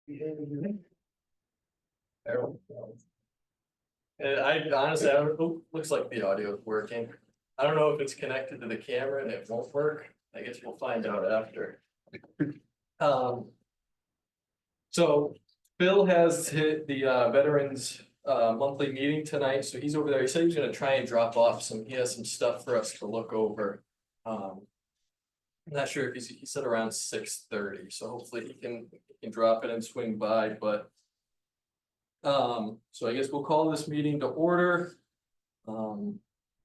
And I honestly, I don't, looks like the audio is working. I don't know if it's connected to the camera and it won't work. I guess we'll find out after. Um. So Phil has hit the veterans monthly meeting tonight, so he's over there. He said he's gonna try and drop off he has some stuff for us to look over. I'm not sure if he said around 6:30, so hopefully he can drop it and swing by, but. So I guess we'll call this meeting to order.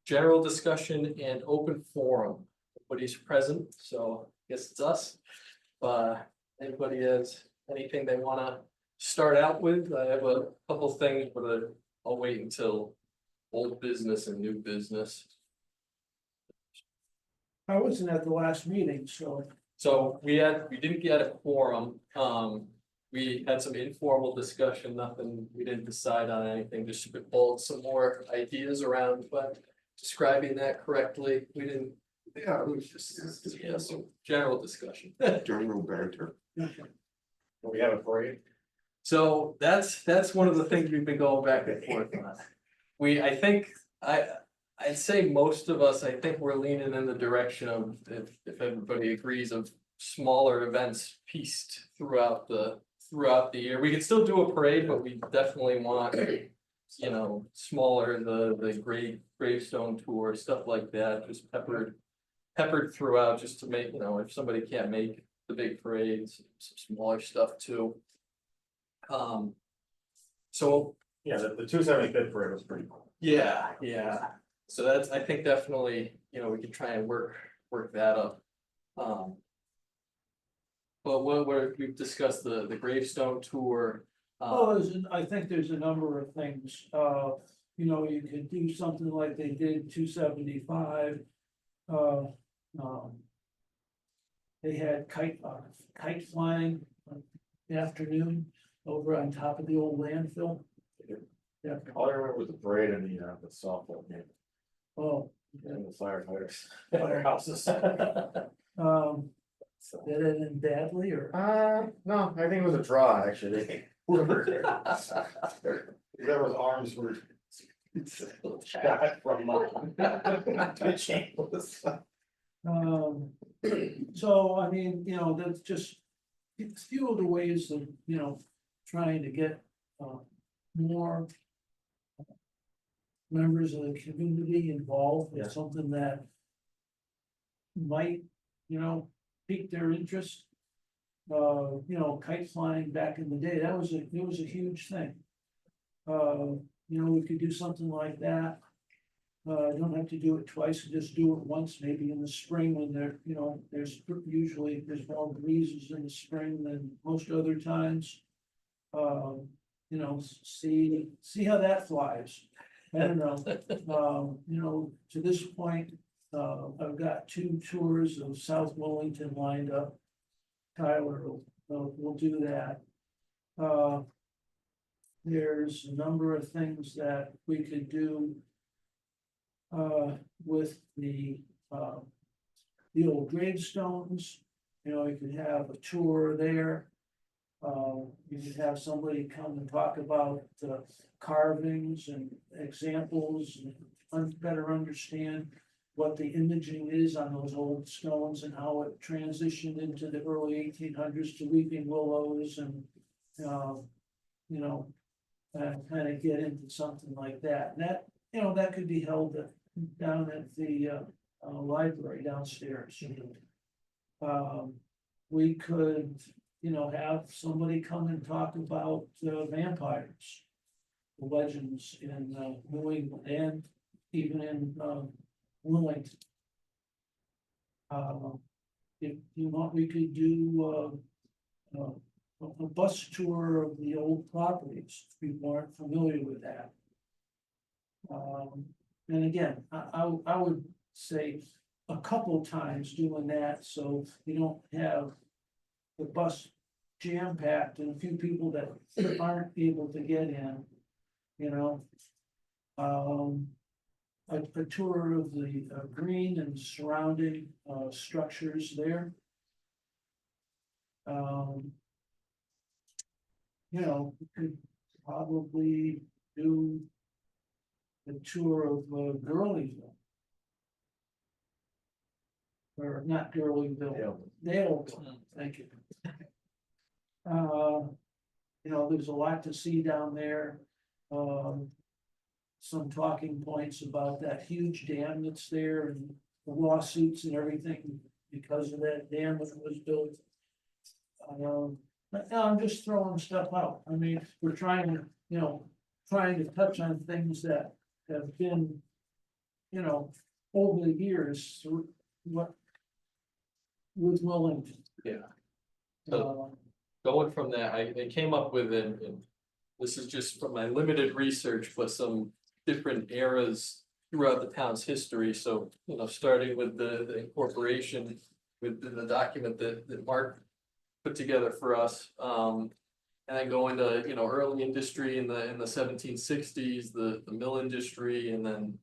General discussion and open forum. Everybody's present, so I guess it's us. Anybody has anything they wanna start out with? I have a couple things, but I'll wait until old business and new business. I wasn't at the last meeting, so. So we didn't get a quorum, we had some informal discussion, we didn't decide on anything, just spitballed some more ideas around, but describing that correctly, we didn't. Yeah, it was just, some general discussion. General banter. We have a parade. So that's one of the things we've been going back and forth on. I'd say most of us, I think we're leaning in the direction of, if everybody agrees, of smaller events pieced throughout the year. We could still do a parade, but we definitely want, smaller, the gravestone tour, stuff like that, just peppered throughout, just to make, if somebody can't make the big parades, some smaller stuff too. So. Yeah, the 275th parade was pretty cool. Yeah. So that's, I think definitely, we can try and work that up. But we've discussed the gravestone tour. I think there's a number of things, you could do something like they did 275. They had kite flying afternoon over on top of the old landfill. Yeah. All I remember was the parade and the softball game Oh. and the firefighters, firehouses. Did it end badly or? No, I think it was a draw, actually. Whoever's arms were shot from pitching. So I mean, that's just, it's few of the ways of, trying to get more members of the community involved with something that might, pique their interest. Kite flying back in the day, it was a huge thing. We could do something like that. Don't have to do it twice, just do it once, maybe in the spring when there's more breezes in the spring than most other times. See how that flies. I don't know, to this point, I've got 2 tours of South Willington lined up. Tyler will do that. There's a number of things that we could do with the old gravestones. You could have a tour there. You could have somebody come and talk about carvings and examples and better understand what the imaging is on those old stones and how it transitioned into the early 1800s to weeping willows and, kind of get into something like that. And that, that could be held down at the library downstairs. We could, have somebody come and talk about vampires, the legends in New England and even in Willington. If you want, we could do a bus tour of the old properties, if people aren't familiar with that. And again, I would say a couple times doing that, so you don't have the bus jam-packed and a few people that aren't able to get in, a tour of the green and surrounding structures there. you know, we could probably do a tour of Gurleyville. Or not Gurleyville, Daleville, thank you. You know, there's a lot to see down there. Some talking points about that huge dam that's there and the lawsuits and everything because of that dam that was built. But no, I'm just throwing stuff out. I mean, we're trying to, you know, trying to touch on things that have been, you know, over the years, what with Willington. Yeah. So going from that, I came up with and this is just from my limited research, but some different eras throughout the town's history. So, you know, starting with the incorporation with the document that Mark put together for us. And then going to, you know, early industry in the 1760s, the mill industry, and then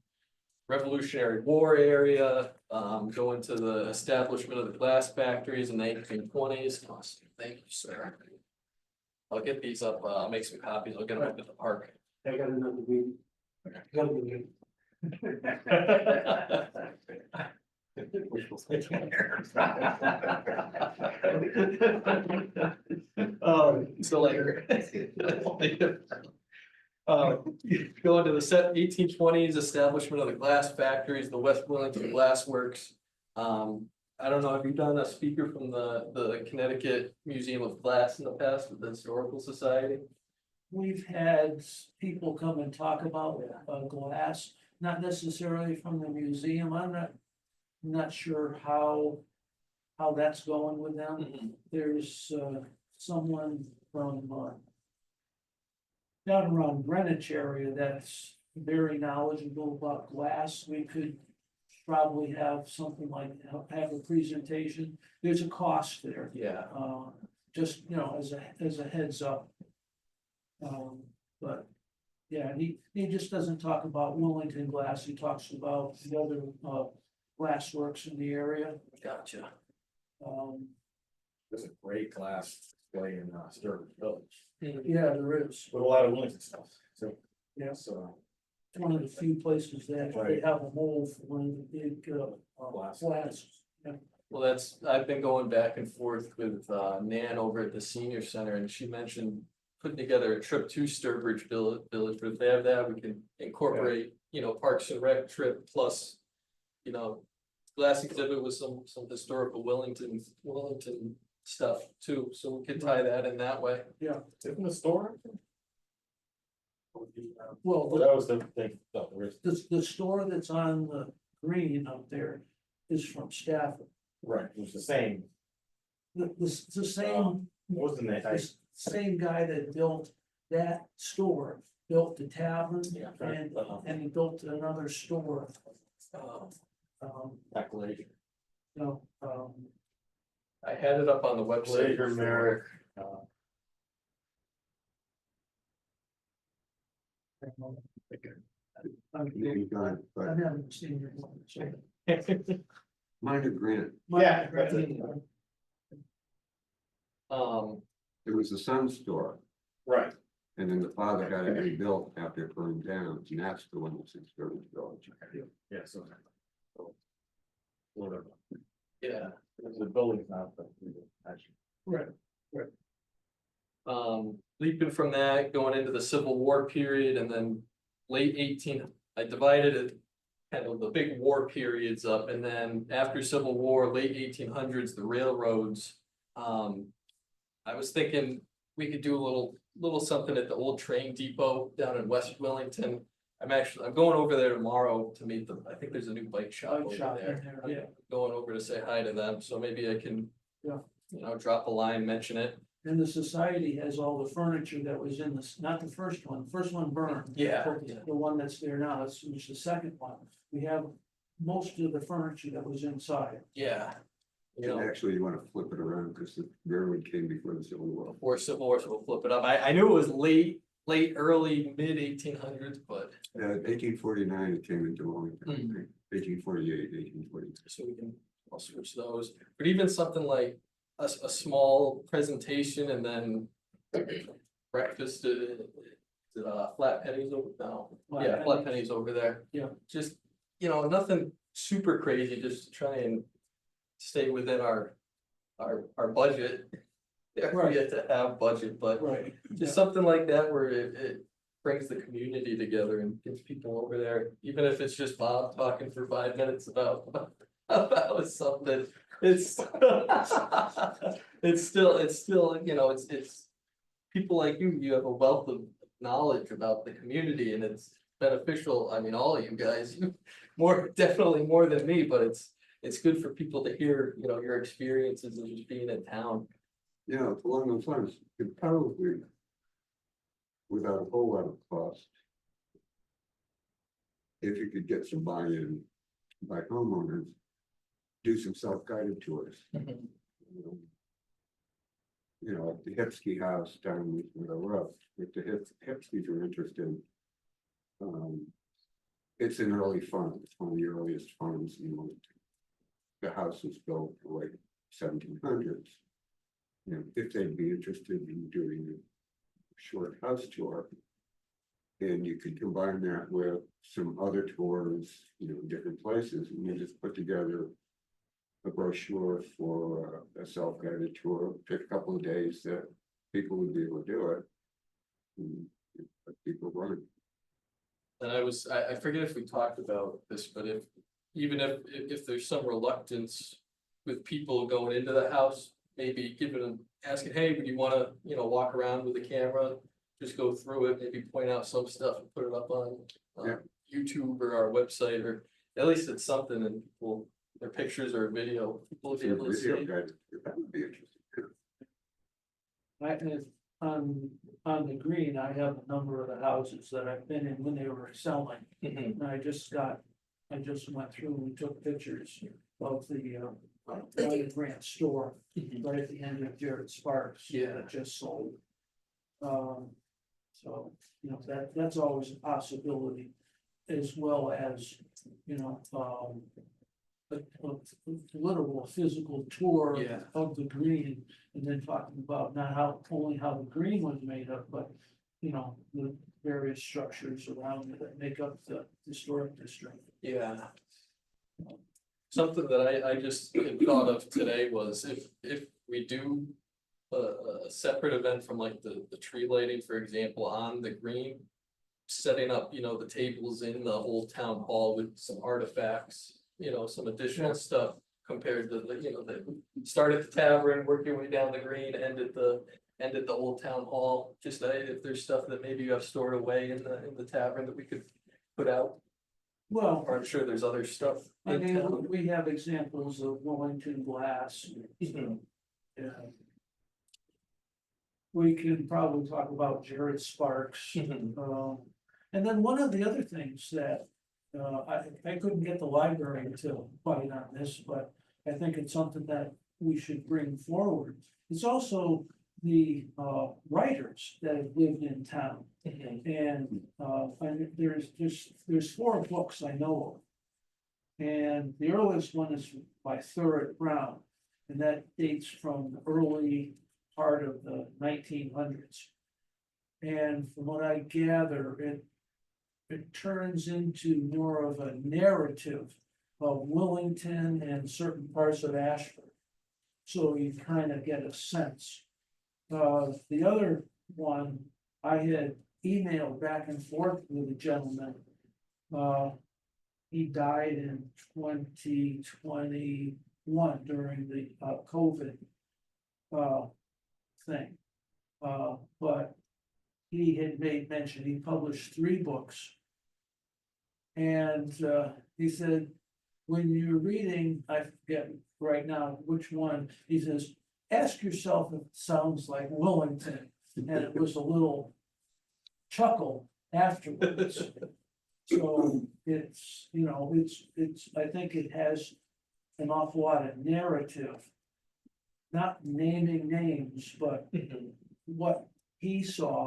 Revolutionary War area, going to the establishment of the glass factories in the 1820s. Thank you, sir. I'll get these up, I'll make some copies, I'll get them up at the park. I got another meeting. So like. Going to the 1820s establishment of the glass factories, the West Willington Glass Works. I don't know if you've done a speaker from the Connecticut Museum of Glass in the past with the Historical Society. We've had people come and talk about glass, not necessarily from the museum. I'm not sure how that's going with them. There's someone from down around Greenwich area that's very knowledgeable about glass. We could probably have something like, have a presentation. There's a cost there. Yeah. Just, you know, as a heads up. But, yeah, he just doesn't talk about Willington glass, he talks about the other, glass works in the area. Gotcha. There's a great glass display in Sturbridge Village Yeah, there is. with a lot of Willington stuff. So, Yeah. so It's one of the few places that they Right. have a mold for one of the big, Glass. glass. Well, I've been going back and forth with Nan over at the senior center, and she mentioned putting together a trip to Sturbridge Village, but if they have that, we can incorporate, you know, Parks and Rec trip plus, you know, glass exhibit with some historical Willington stuff too, so we could tie that in that way. isn't the store? Well, Well, that was the thing. No, there is- the store that's on the green up there is from Stafford. Right, it was the same. The same, What was the name? the same guy that built that store, built the tavern Yeah. and he built another store. Glacier. No, I had it up on the website. Glacier, Merrick. Maybe gone, I but haven't seen your one. So. minor granite, Yeah, that's it. it was the son's store, Right. and then the father got it rebuilt after it burned down, and that's the one that's in Sturbridge Village. Yeah, so. Whatever. Yeah, The building's not, but actually. Right, leaping from that, going into the Civil War period and then late 18, I divided it. Kind of the big war periods up, and then after Civil War, late 1800s, the railroads. I was thinking we could do a little something at the old train depot down in West Willington. I'm going over there tomorrow to meet them. I think there's a new bike shop Bike over shop in there. there, I'm yeah. Going over to say hi to them, so maybe I can. Yeah. You know, drop a line, mention it. and the society has all the furniture that was in this, not the first one burned. Yeah. The one that's there now, it's the second one. We have most of the furniture that was inside. Yeah. You And know, actually, you wanna flip it around, because the railroad came before the Civil War. before Civil War, so we'll flip it up. I knew it was early, mid 1800s, but 1849, it came into Wellington, Mhm. 1848, 1849. so I'll switch those. But even something like a small presentation and then breakfast, Flat Pennies over, no, Flat yeah, Flat Pennies. Pennies over there. Yeah. Just, nothing super crazy, just to try and stay within our budget. Yeah, we Right. get to have budget, but Right. just something like that where it brings the community together and gets people over there, even if it's just Bob talking for 5 minutes about something. It's it's still, it's people like you have a wealth of knowledge about the community and it's beneficial. I mean, all of you guys, definitely more than me, but it's good for people to hear, your experiences of just being in town. Along those lines, you could probably, without a whole lot of cost, if you could get some buy-in by homeowners, do some self-guided tours. Like the Hipsky house down the road, if the Hipskys are interested. It's an early farm, it's one of the earliest farms in Willington. The house was built like 1700s. If they'd be interested in doing a short house tour. And you could combine that with some other tours, in different places, and you just put together a brochure for a self-guided tour, pick a couple of days that people would be able to do it. And let people run it. And I forget if we talked about this, but even if there's some reluctance with people going into the house, maybe asking, hey, would you wanna, walk around with the camera? Just go through it, maybe point out some stuff and put it up on Yeah. YouTube or our website, or at least it's something and people, their pictures or video, people will be able to Video see. guide, that would be interesting. On the green, I have a number of the houses that I've been in when they were selling. Mhm. And I just went through and took pictures of the Grant store Mhm. right at the end of Jared Sparks. Yeah. That just sold. So, that's always a possibility, as well as, a literal physical tour Yeah. of the green. And then talking about not only how the green was made up, but, the various structures around it that make up the historic district. Yeah. Something that I just thought of today was if we do a separate event from like the tree lighting, for example, on the green, setting up, the tables in the old town hall with some artifacts, some additional Yeah. stuff compared to the start at the tavern, work your way down the green, end at the old town hall. Just if there's stuff that maybe you have stored away in the tavern that we could put out, Well, or I'm sure there's other stuff I in mean, town. we have examples of Willington glass. Mhm. Yeah. We can probably talk about Jared Sparks. Mhm. And then one of the other things that, I couldn't get the library to bite on this, but I think it's something that we should bring forward. It's also the, writers that have lived in town. Mhm. And there's 4 books I know of. And the earliest one is by Thurett Brown, and that dates from the early part of the 1900s. And from what I gather, it turns into more of a narrative of Willington and certain parts of Ashford. So you kind of get a sense. The other one, I had emailed back and forth with a gentleman. He died in 2021 during the COVID thing. But he had made mention, he published 3 books. And he said, when you're reading, I forget right now which one, he says, ask yourself if it sounds like Willington. And it was a little chuckle afterwards. So it's, I think it has an awful lot of narrative. Not naming names, but what he saw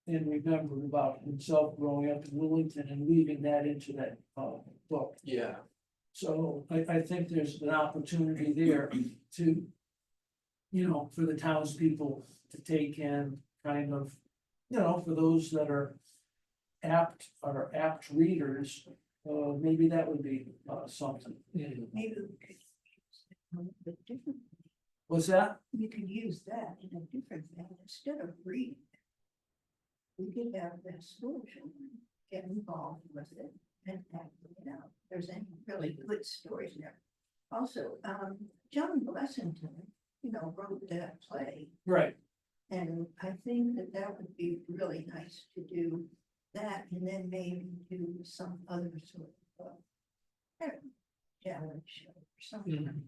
and remembered about himself growing up in Willington and weaving that into that book. Yeah. So I think there's an opportunity there to, for the townspeople to take in kind of, for those that are apt readers, maybe that would be, something. Maybe we could use it a little bit different. Was that? We could use that in a different thing instead of reading. We could have the school children get involved with it and act it out. There's any really good stories there. Also, John Blessington, wrote that play. Right. And I think that that would be really nice to do that and then maybe do some other sort of challenge show or something,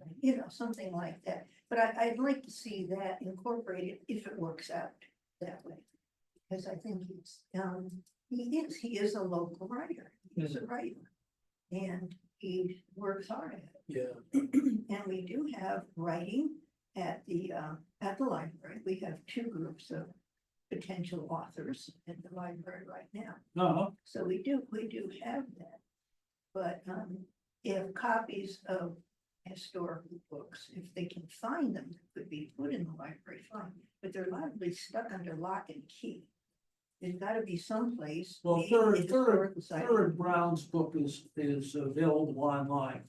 something like that. But I'd like to see that incorporated if it works out that way. Because I think he is a local writer, he's a writer. And he works hard at it. Yeah. And we do have writing at the library. We have two groups of potential authors at the library right now. Uh-huh. So we do have that. But if copies of historical books, if they can find them, could be put in the library, fine. But they're largely stuck under lock and key. There's gotta be someplace. Well, maybe the third historical society- Brown's book is available online.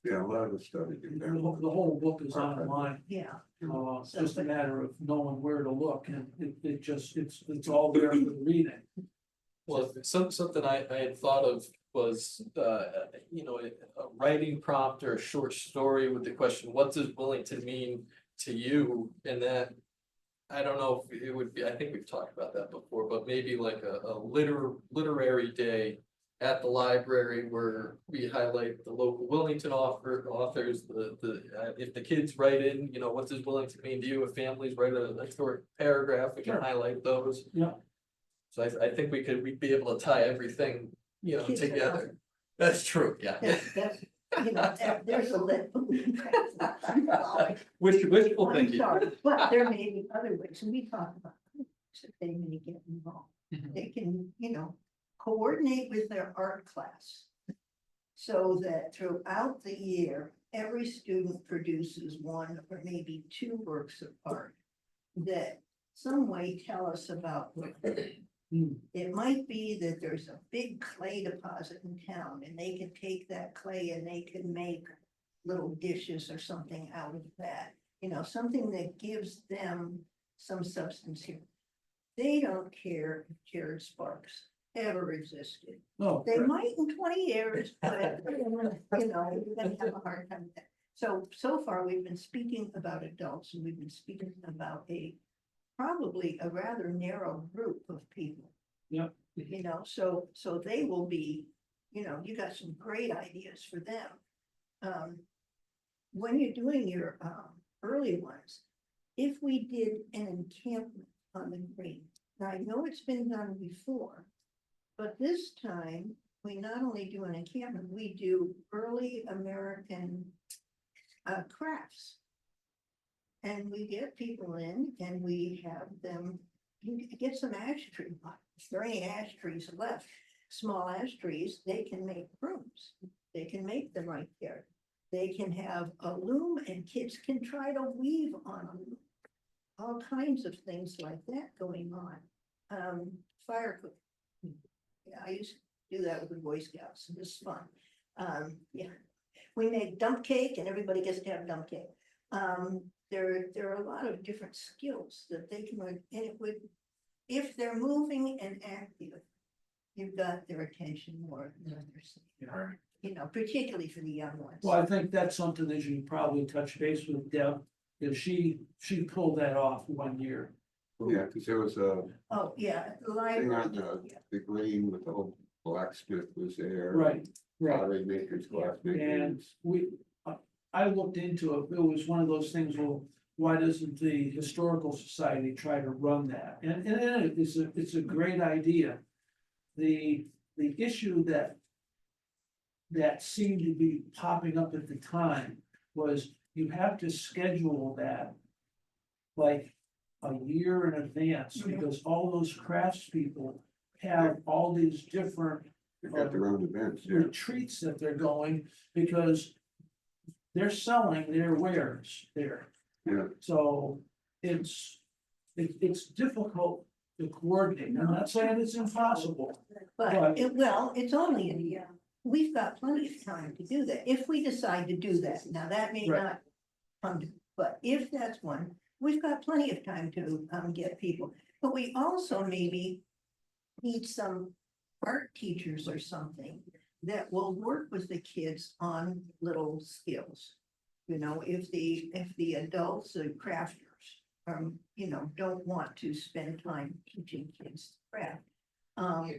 Yeah, a lot of the stuff you The can do. whole book is online. Yeah, It's just a matter of knowing where to look, and it's all there for reading. Well, something I had thought of was, a writing prompt or a short story with the question, what does Willington mean to you? And that, I don't know if it would be, I think we've talked about that before, but maybe like a literary day at the library where we highlight the local Willington authors, if the kids write in, what does Willington mean to you? If families write a short paragraph, we can Sure. highlight those. Yeah. So I think we'd be able to tie everything, Kids are together. awesome. That's true, yeah. There's a list. Wishful I'm thinking. sorry, but there may be other ways, and we talked about that they may get involved. Mhm. They can, coordinate with their art class. So that throughout the year, every student produces one or maybe two works of art that some way tell us about what they're doing. Hmm. It might be that there's a big clay deposit in town and they can take that clay and they can make little dishes or something out of that. Something that gives them some substance here. They don't care if Jared Sparks ever existed. No, They might in 20 years, but you're gonna have a hard time with that. So far, we've been speaking about adults and we've been speaking about probably a rather narrow group of people. Yep. So they will be, you got some great ideas for them. When you're doing your early ones, if we did an encampment on the green, now I know it's been done before, but this time we not only do an encampment, we do early American crafts. And we get people in and we have them get some ash tree. If there are any ash trees left, small ash trees, they can make brooms. They can make them right there. They can have a loom and kids can try to weave on a loom. All kinds of things like that going on. Fire cooking. Yeah, I used to do that with the Boy Scouts. It was fun. Yeah, we made dump cake and everybody gets to have dump cake. There are a lot of different skills that they can learn, and it would, if they're moving and active, you've got their attention more than others. Particularly for the young ones. well, I think that's something that you probably touch base with Deb, because she pulled that off one year. Yeah, because there was a Oh, yeah, the thing library. on the green with the whole blacksmith was there. Right. Pottery makers, glass And makers. I looked into it, it was one of those things, well, why doesn't the historical society try to run that? And it's a great idea. The issue that seemed to be popping up at the time was you have to schedule that like a year in advance, because all those craftspeople have all these different They've got their own events, yeah. retreats that they're going, because they're selling their wares there. Yeah. So it's it's difficult to coordinate. I'm not saying it's impossible. But Right. it's only a year. We've got plenty of time to do that, if we decide to do that. Now, that may Right. not come to, but if that's one, we've got plenty of time to get people. But we also maybe need some art teachers or something that will work with the kids on little skills. You know, if the adults, the crafters, don't want to spend time teaching kids craft.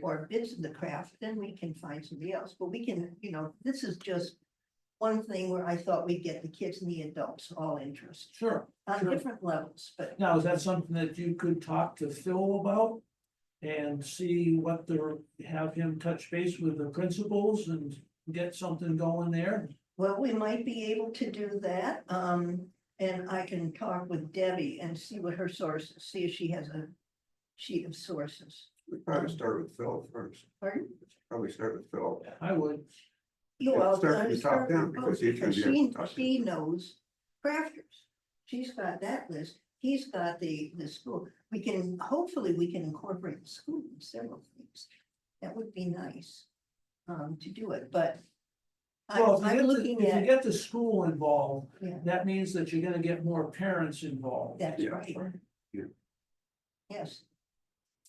Or bits of the craft, then we can find somebody else, but we can, this is just one thing where I thought we'd get the kids and the adults all interested Sure. on Sure. different levels, but Now, is that something that you could talk to Phil about? And see what have him touch base with the principals and get something going there? well, we might be able to do that. And I can talk with Debbie and see what her sources, see if she has a sheet of sources. We probably start with Phil first. Pardon? Probably start with Phil. I would. Yeah, well, Start from I the top start down, with because both, he's gonna because be able she, to talk to she knows crafters. She's got that list, he's got the school, hopefully we can incorporate the school in several things. That would be nice, to do it, but. Well, I'm looking if you at, get the school involved, Yeah. that means that you're gonna get more parents involved. that's Yeah. right. Yeah. Yes.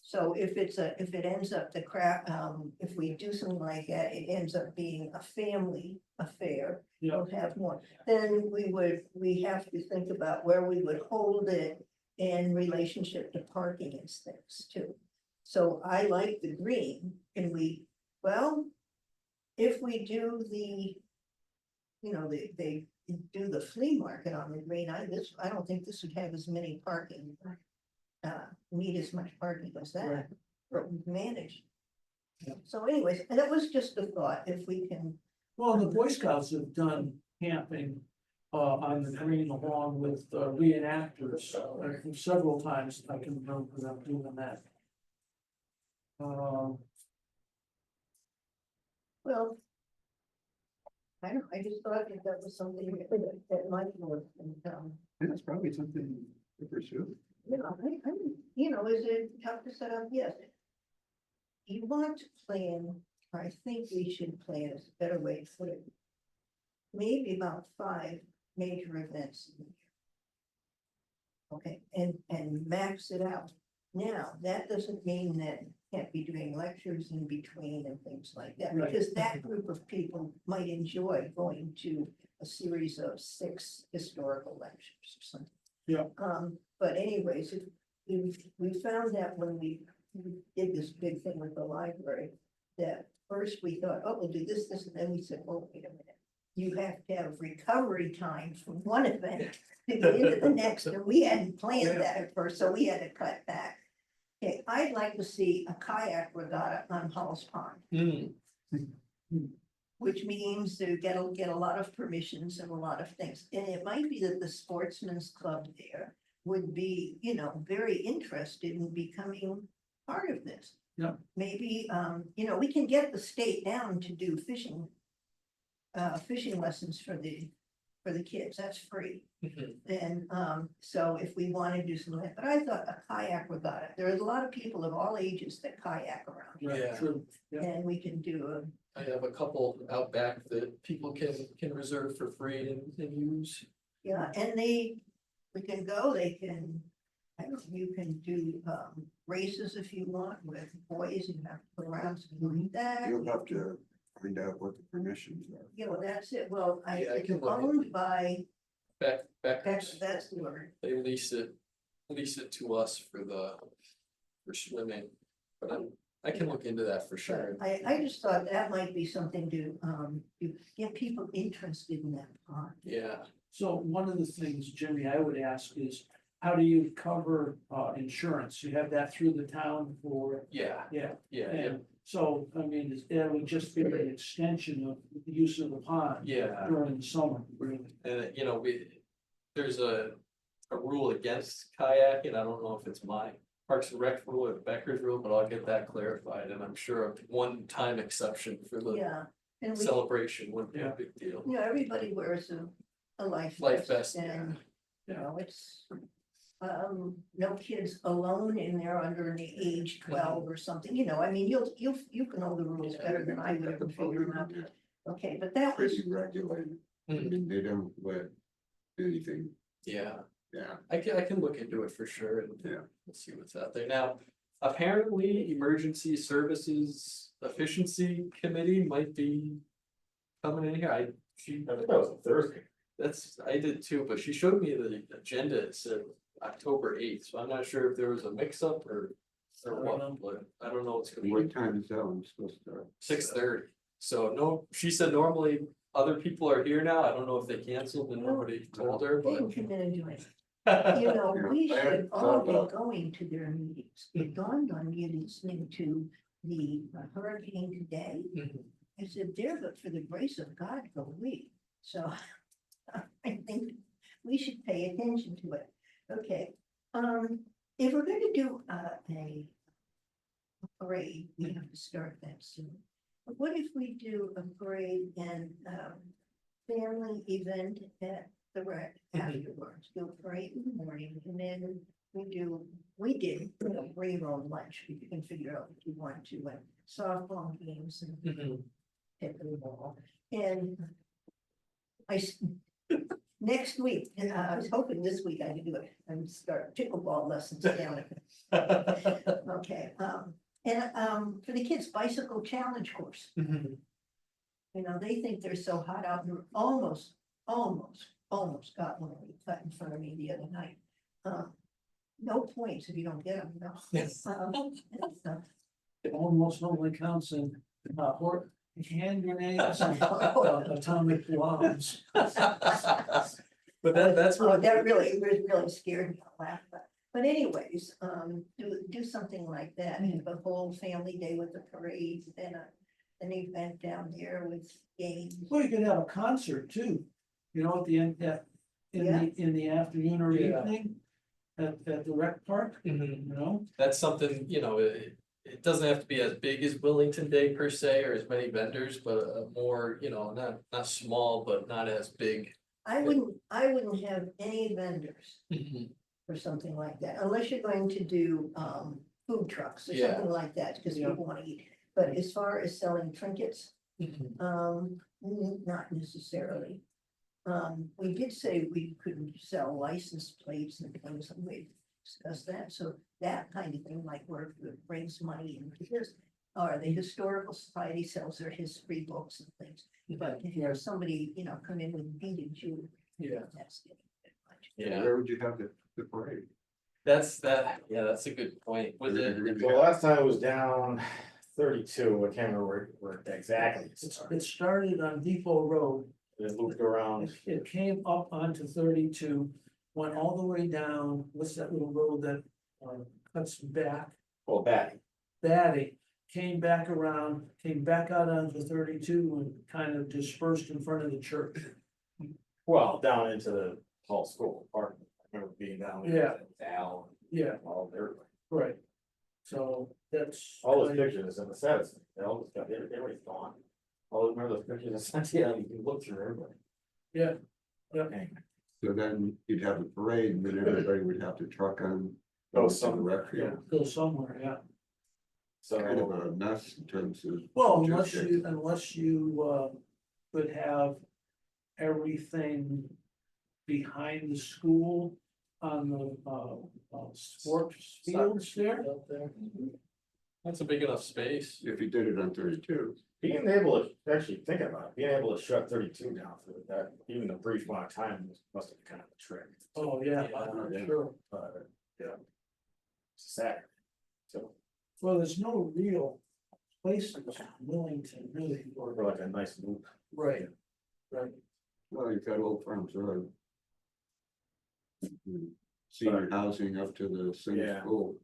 So if it ends up if we do something like that, it ends up being a family affair. Yeah. We'll have more, then we have to think about where we would hold it in relationship to parking and things too. So I like the green, if we do they do the flea market on the green, I don't think this would have as many parking. Need as much parking as that, Right. but we've managed. Yeah. So anyways, and that was just a thought, if we can, Well, the Boy Scouts have done camping on the green along with reenactors several times. I can remember them doing that. well. I just thought that was something that might work, and, And that's probably something to pursue. is it tough to set up? Yes. You want to plan, or I think we should plan, is a better way to put it. Maybe about 5 major events. in the year. Okay, and max it out. Now, that doesn't mean that you can't be doing lectures in between and things like that, Right. because that group of people might enjoy going to a series of 6 historical lectures or something. Yeah. But anyways, we found that when we did this big thing with the library, that first we thought, oh, we'll do this, and then we said, oh, wait a minute. You have to have recovery time from one event to get into the next, and we hadn't planned that at first, so we had to cut back. Okay, I'd like to see a kayak regatta on Hall's Pond, which means to get a lot of permissions and a lot of things. And it might be that the Sportsman's Club there would be, very interested in becoming part of this. Yeah. Maybe, we can get the state down to do fishing lessons for the kids, that's free. And, so if we want to do something, but I thought a kayak regatta, there's a lot of people of all ages that kayak around. Yeah. True. Yeah. And we can do I have a couple out back that people can reserve for free and use. and we can go, you can do, races if you want with boys, you have to go around something like that. You'll have to find out what the permissions are. That's it, well, Yeah, I it's can look owned by, Backers, that's the word. they lease it to us for swimming, but I can look into that for sure. I just thought that might be something to get people interested in that pond. Yeah, So one of the things, Jimmy, I would ask is, how do you cover insurance? You have that through the town for, yeah, yeah. yeah, And so, I mean, it would just be an extension of the use of the pond yeah. during the summer, really. And there's a rule against kayaking. I don't know if it's my Parks and Rec rule or Becker's rule, but I'll get that clarified. And I'm sure a one-time exception for the Yeah, and we, celebration wouldn't be a Yeah. big deal. everybody wears a life Life vest vest, and, Yeah. it's, no kids alone in there under the age 12 or something, you know, I mean, you can know the rules better than I would ever figure them out. Okay, but that was, Pretty regulated. I mean, they don't let anything, Yeah, yeah. I can look into it for sure and Yeah. we'll see what's out there now. Apparently, Emergency Services Efficiency Committee might be coming in here. I think that was a Thursday. I did too, but she showed me the agenda. It said October 8th, so I'm not sure if there was a mix up or what, but I don't know what's gonna be. What time is that one supposed to start? 6:30. So no, she said normally other people are here now. I don't know if they canceled and nobody told her, they but. didn't come in and do it. You know, we I should hadn't all thought be about- going to their meetings. It dawned on me listening to the hurricane today. Mhm. I said, there, but for the grace of God, go we. So I think we should pay attention to it. Okay, if we're gonna do a parade, we have to start that soon. But what if we do a parade and family event at the rec afterwards? Do a parade in the morning and then we did, you know, bring your own lunch, if you can figure out if you want to, and softball games and Mhm. pickleball. And next week, and I was hoping this week I could do it and start pickleball lessons down. Okay, for the kids, bicycle challenge course. Mhm. You know, they think they're so hot out there, almost got one cut in front of me the other night. No points if you don't get them, no. Yes. It almost only counts in, hand grenades and atomic bombs. But that's Oh, what. that really scared me to laugh, but anyways, do something like that, have a whole family day with the parade, and an event down there with games. Well, you could have a concert too, you know, at the end, in the afternoon or Yeah. evening. At the rec park, Mhm. you know, That's something, it doesn't have to be as big as Willington Day per se, or as many vendors, but more, not small, but not as big. I wouldn't have any vendors for something like that, unless you're going to do, food trucks or Yeah. something like that, because Yeah. people wanna eat. But as far as selling trinkets, not necessarily. We did say we couldn't sell license plates and things, and we discussed that, so that kind of thing might work, that brings money into this. Or the historical society sells their history books and things, but if you have somebody, come in with beaded jewelry. Yeah. That's getting a bit much. Yeah, Where would you have the parade? that's a good point. Was it? Well, last time it was down 32, I can't remember where exactly it it started. started on Depot Road. It looped around. It came up onto 32, went all the way down, what's that little road that cuts back? Well, Batty. Batty, came back around, came back out onto 32 and kind of dispersed in front of the church. Well, down into the Hall School park. I remember being down there. Yeah. with Al Yeah, and all their, right. So that's. all those pictures and the saddest, they all just got, everybody's gone. All remember those pictures I sent you, you can look through everybody. Yeah, yeah. Okay. So then you'd have a parade and then everybody would have to truck on. Go to the some, rec Yeah, field. go somewhere, yeah. Kind of so, a mess in terms of. Well, logistics. unless you could have everything behind the school on the sports fields there. Out there. That's a big enough space. If you did it on 32, being able to, actually thinking about it, being able to shut 32 down for that, even a brief amount of time must have been kind of a trick. Oh, yeah, Yeah. sure. Yeah. It's sad. So, Well, there's no real places in Willington really, or like a nice loop. right, right. well, you've got Old Farms Road. Senior housing up to the senior Yeah. school.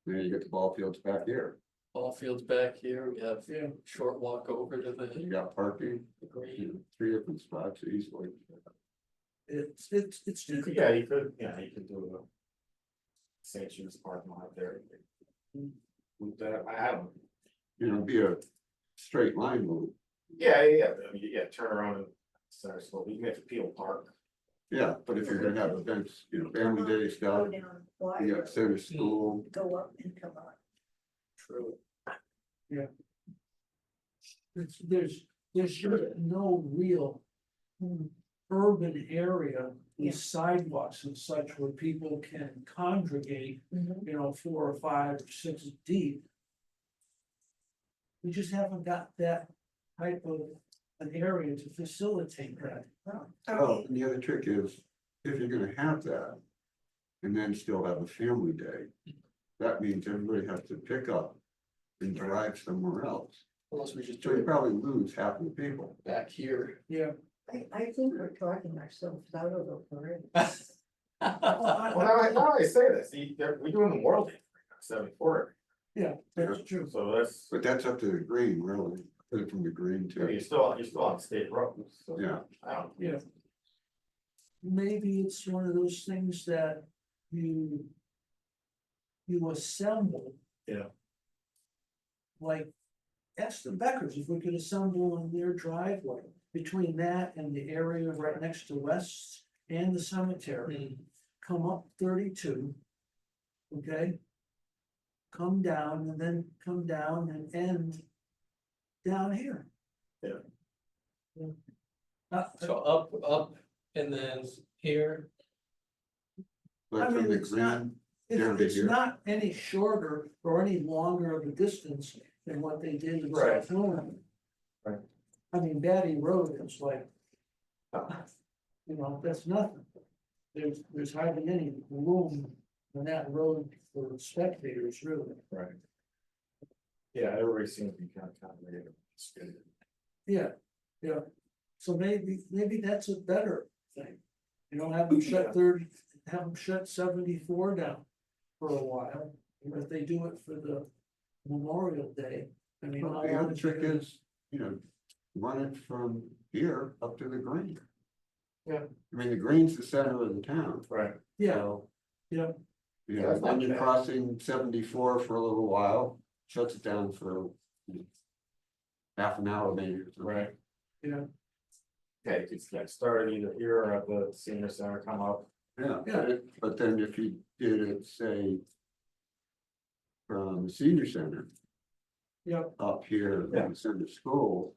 Then you get the ball fields back here, Ball fields back here. We have Yeah. short walk over to you the got parking, green. 3 different spots easily. It's difficult. Yeah, you could do a St. Jude's parking lot there. Loop that, I don't. Be a straight line move. Yeah, I mean, turn around and center school, you can get to Peel Park. Yeah, but if you're gonna have events, family day Go stuff, down, you wire, got center school, go up and come up. True. There's no real urban area Yeah. with sidewalks and such where people can congregate, Mhm. 4 or 5 or 6 deep. We just haven't got that type of an area to facilitate that. Oh, oh, okay. and the other trick is, if you're gonna have that. And then still have a family day, that means everybody has to pick up and drive somewhere else. Unless we just So do you it probably lose half the people. back here. Yeah. I think we're talking ourselves out of the parade. Well, now I say this, we're doing the World Day, 74, Yeah, that's true. so that's, But that's up to the green, really, put it from the green to, you're still on state roads, so. yeah. I don't. Yeah. Maybe it's one of those things that you assemble. Yeah. Like, ask the Beckers if we could assemble in their driveway between that and the area right next to West and the cemetery. Come up 32. Okay? Come down and then come down and end down here. Yeah. So up and then here. But I from mean, the it's not- green, down to It's here. not any shorter or any longer of a distance than what they did in Right. South Florida. Right. I mean, Batty Road is like, that's nothing. There's hardly any room on that road for spectators, really. Right. Yeah, everybody seems to be kind of accommodated. It's good. Yeah, yeah. So maybe that's a better thing. Have them shut 30, have them shut 74 down for a while. And if they do it for the Memorial Day, I mean. Well, how the long other is it trick gonna- is, run it from here up to the green. Yeah. I mean, the green's the center of the town. Right. Yeah, So, yeah, Yeah, that's not when you're bad. crossing 74 for a little while, shuts it down for half an hour maybe. or something. Right. yeah, Okay, you can get started either here or at the senior center, come up. Yeah, Yeah. but then if you did it, say. From the senior center yeah, up here, Yeah. in the center school.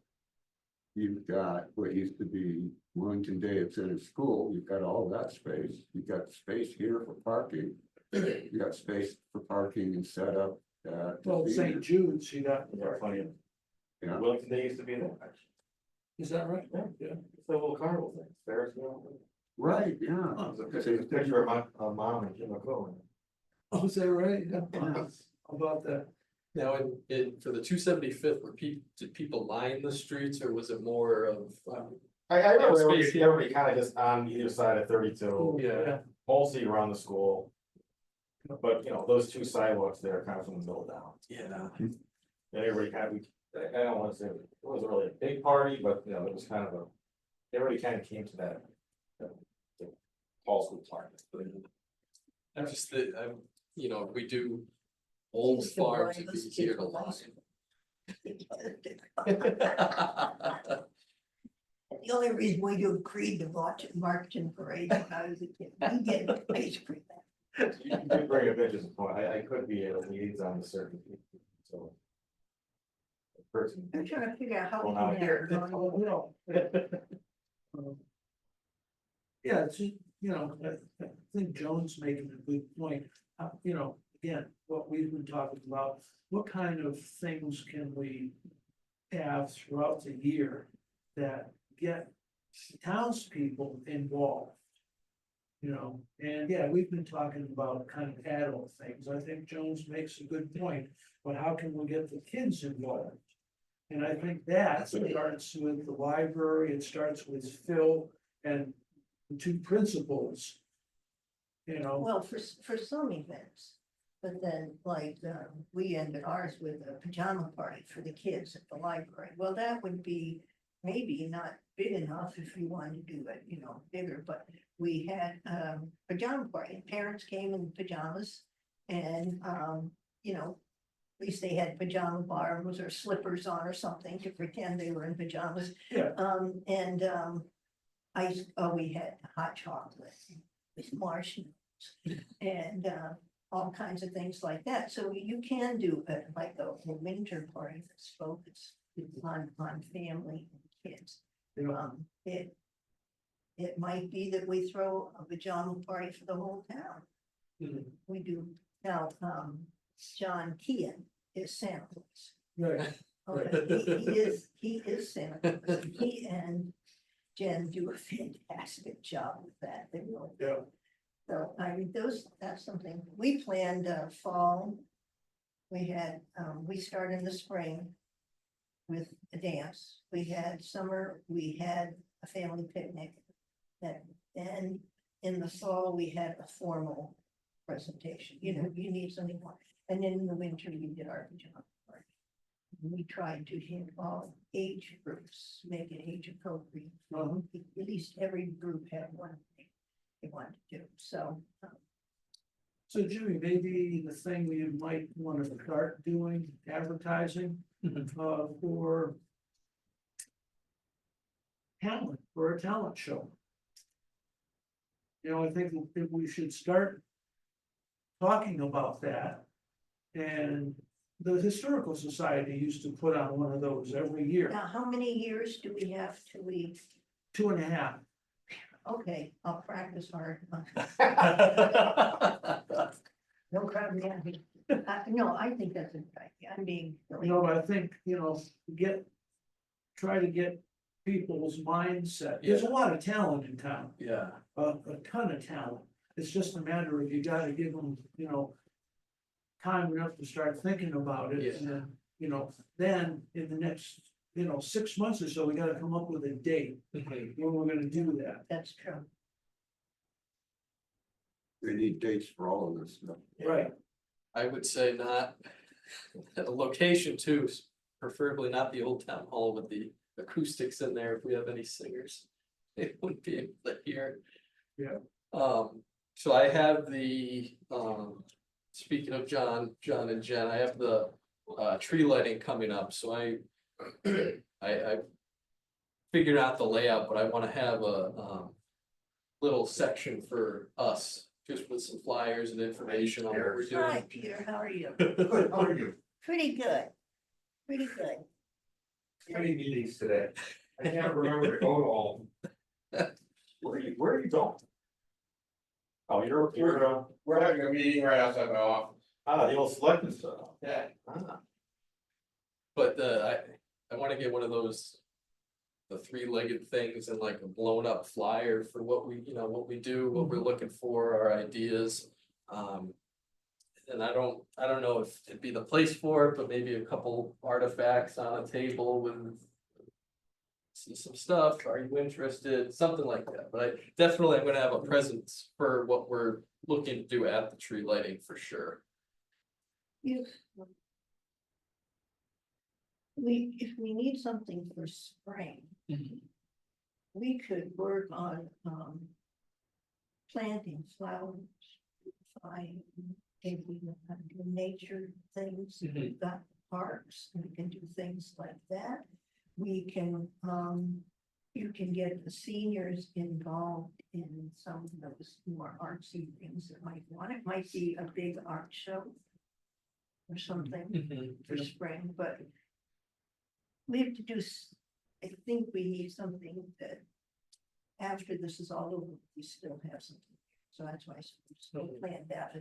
You've got what used to be Willington Day at Center School, you've got all that space, you've got space here for parking. You got space for parking and set up at. the well, senior- St. Jude's, you got, Yeah, funny. Yeah. Willington, they used to be there, actually. is that right? Yeah. Yeah. It's a little carnival thing, Ferris wheel. Right, yeah. There's a picture of my mom and Jim McCollum. Oh, is that right? Yeah. Yeah. How about that? Now, for the 275th, did people line the streets or was it more of? I remember Space here. everybody kind of just on either side of 32, Yeah. mostly around the school. But, those two sidewalks there are kind of from the middle down. Yeah. And everybody kind of, I don't wanna say, it wasn't really a big party, but, it was kind of everybody kind of came to that. The Hall School party. I'm just, we do old Used to farms, line it'd those be easier to people line. The only reason we do Creed to March and Parade when I was a kid, we get ice cream. You did bring a bitch's point, I could be a liaison to certain people, so. the Person. I'm trying to figure out how Well, we now can here. Yeah, I think Joan's making a good point. Again, what we've been talking about, what kind of things can we have throughout the year that get townspeople involved? And yeah, we've been talking about kind of adult things. I think Jones makes a good point, but how can we get the kids involved? And I think that starts with the library, it starts with Phil and the two principals. Well, for some events, but then like, we ended ours with a pajama party for the kids at the library. Well, that would be maybe not big enough if you wanted to do it, bigger, but we had pajama party. Parents came in pajamas and, at least they had pajama bottoms or slippers on or something to pretend they were in pajamas. Yeah. we had hot chocolate with marshmallows and, all kinds of things like that. So you can do like a winter party that's focused on family and kids. It might be that we throw a pajama party for the whole town. Mhm. We do, now, John Kean is Santa Claus. Right, Okay, he is Santa Claus. He and Jen do a fantastic job with that. They really do. yeah. So I mean, that's something, we planned fall. We had, we start in the spring with a dance. We had summer, we had a family picnic. And in the fall, we had a formal presentation, you know, you need something more. And then in the winter, we did our pajama party. We tried to hit all age groups, make it age appropriate. Uh-huh. At least every group had one thing they wanted to do, so. So Jimmy, maybe the thing we might want to start doing advertising for talent, for a talent show. You know, I think that we should start talking about that. And the Historical Society used to put on one of those every year, Now, how many years do we have to leave? 2.5. Okay, I'll practice hard. No crowd me out here. No, I think that's a good idea. I'm being You know, but I think, you know, try to get people's mindset. There's a lot of talent in town, Yeah, a ton of talent. It's just a matter of you gotta give them, you know, time enough to start thinking about it. And then, you know, then in the next, 6 months or so, we gotta come up with a date when we're gonna do that. That's true. They need dates for all of this stuff. Right. I would say not, the location too, preferably not the old town hall with the acoustics in there if we have any singers. It wouldn't be able to hear. Yeah. So I have speaking of John and Jen, I have the tree lighting coming up, so I figured out the layout, but I wanna have a little section for us, just with some flyers and information on what we're Hi, doing. Peter, how are you? Good, how are you? Pretty good. Pretty good. Many meetings today. I can't remember to go to all. Where are you going? Oh, We're having a meeting right outside my office. the old selectmen stuff. Yeah. But I wanna get one of those. The 3-legged things and like a blown up flyer for what we do, what we're looking for, our ideas. And I don't know if it'd be the place for it, but maybe a couple artifacts on a table with. See some stuff, are you interested, something like that, but I'm gonna have a presence for what we're looking to do at the tree lighting for sure. If we need something for spring, we could work on, planting flowers, maybe nature things. We've got parks, and we can do things like that. We can, you can get the seniors involved in some of those more artsy things that might want. It might be a big art show or something for spring, but we have to do, I think we need something that after this is all over, we still have something. So that's why I still plan that.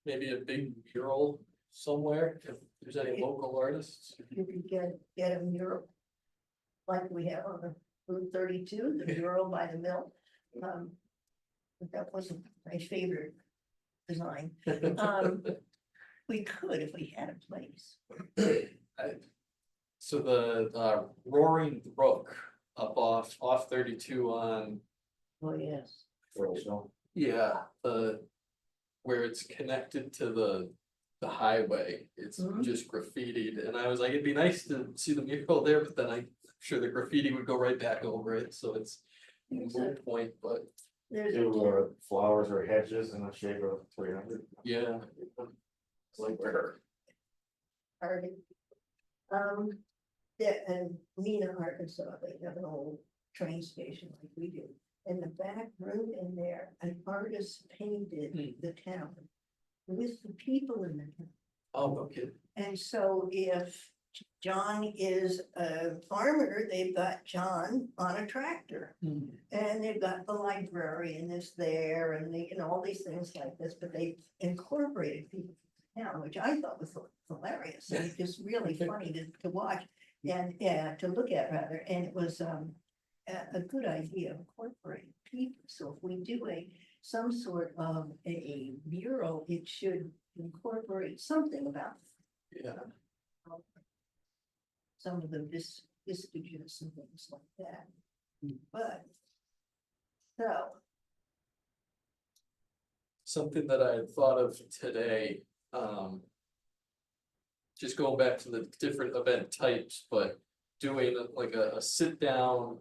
Maybe a big mural somewhere, if there's any local artists. You can get a mural like we have on the Route 32, the mural by the mill. But that wasn't my favorite design. We could if we had a place. So the Roaring Brook up off 32 on, Oh, yes. yeah, where it's connected to the highway, it's Mhm. just graffitied, and I was like, it'd be nice to see the mural there, but then I'm sure the graffiti would go right back over it, so it's a moot point, but There's Do flowers or hedges in the shape of 300. yeah. It's like where, art. And Neenah, Arkansas, they have an old train station like we do. in the back room in there, an artist painted the town with the people in the town. Oh, okay. And so if John is a farmer, they've got John on a tractor. And they've got the librarian is there and they, all these things like this, but they incorporated people from town, which I thought was hilarious and just really funny to watch and to look at rather. And it was a good idea of incorporating people. So if we do some sort of a bureau, it should incorporate something about Yeah. some of the vestiges and things like that. But, so, Something that I had thought of today, just going back to the different event types, but doing like a sit down,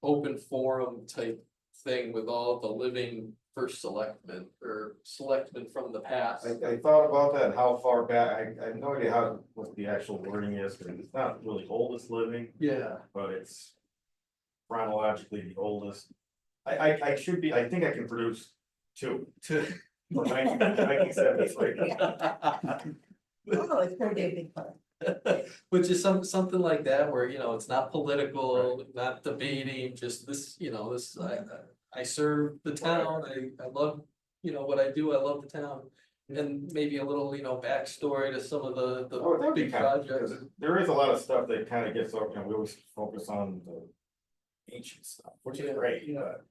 open forum type thing with all the living first selectmen or selectmen from the past. I thought about that, how far back, I have no idea what the actual wording is, because it's not really oldest living, Yeah, but it's chronologically the oldest. I think I can produce two. From 1973. oh, it's gonna be a big fun. which is something like that where, it's not political, not debating, just this, this, I serve the town, I love, what I do, I love the town. And maybe a little, backstory to some of the Oh, that'd be big kind of, projects. because there is a lot of stuff that kind of gets over, we always focus on the ancient stuff, which is great, but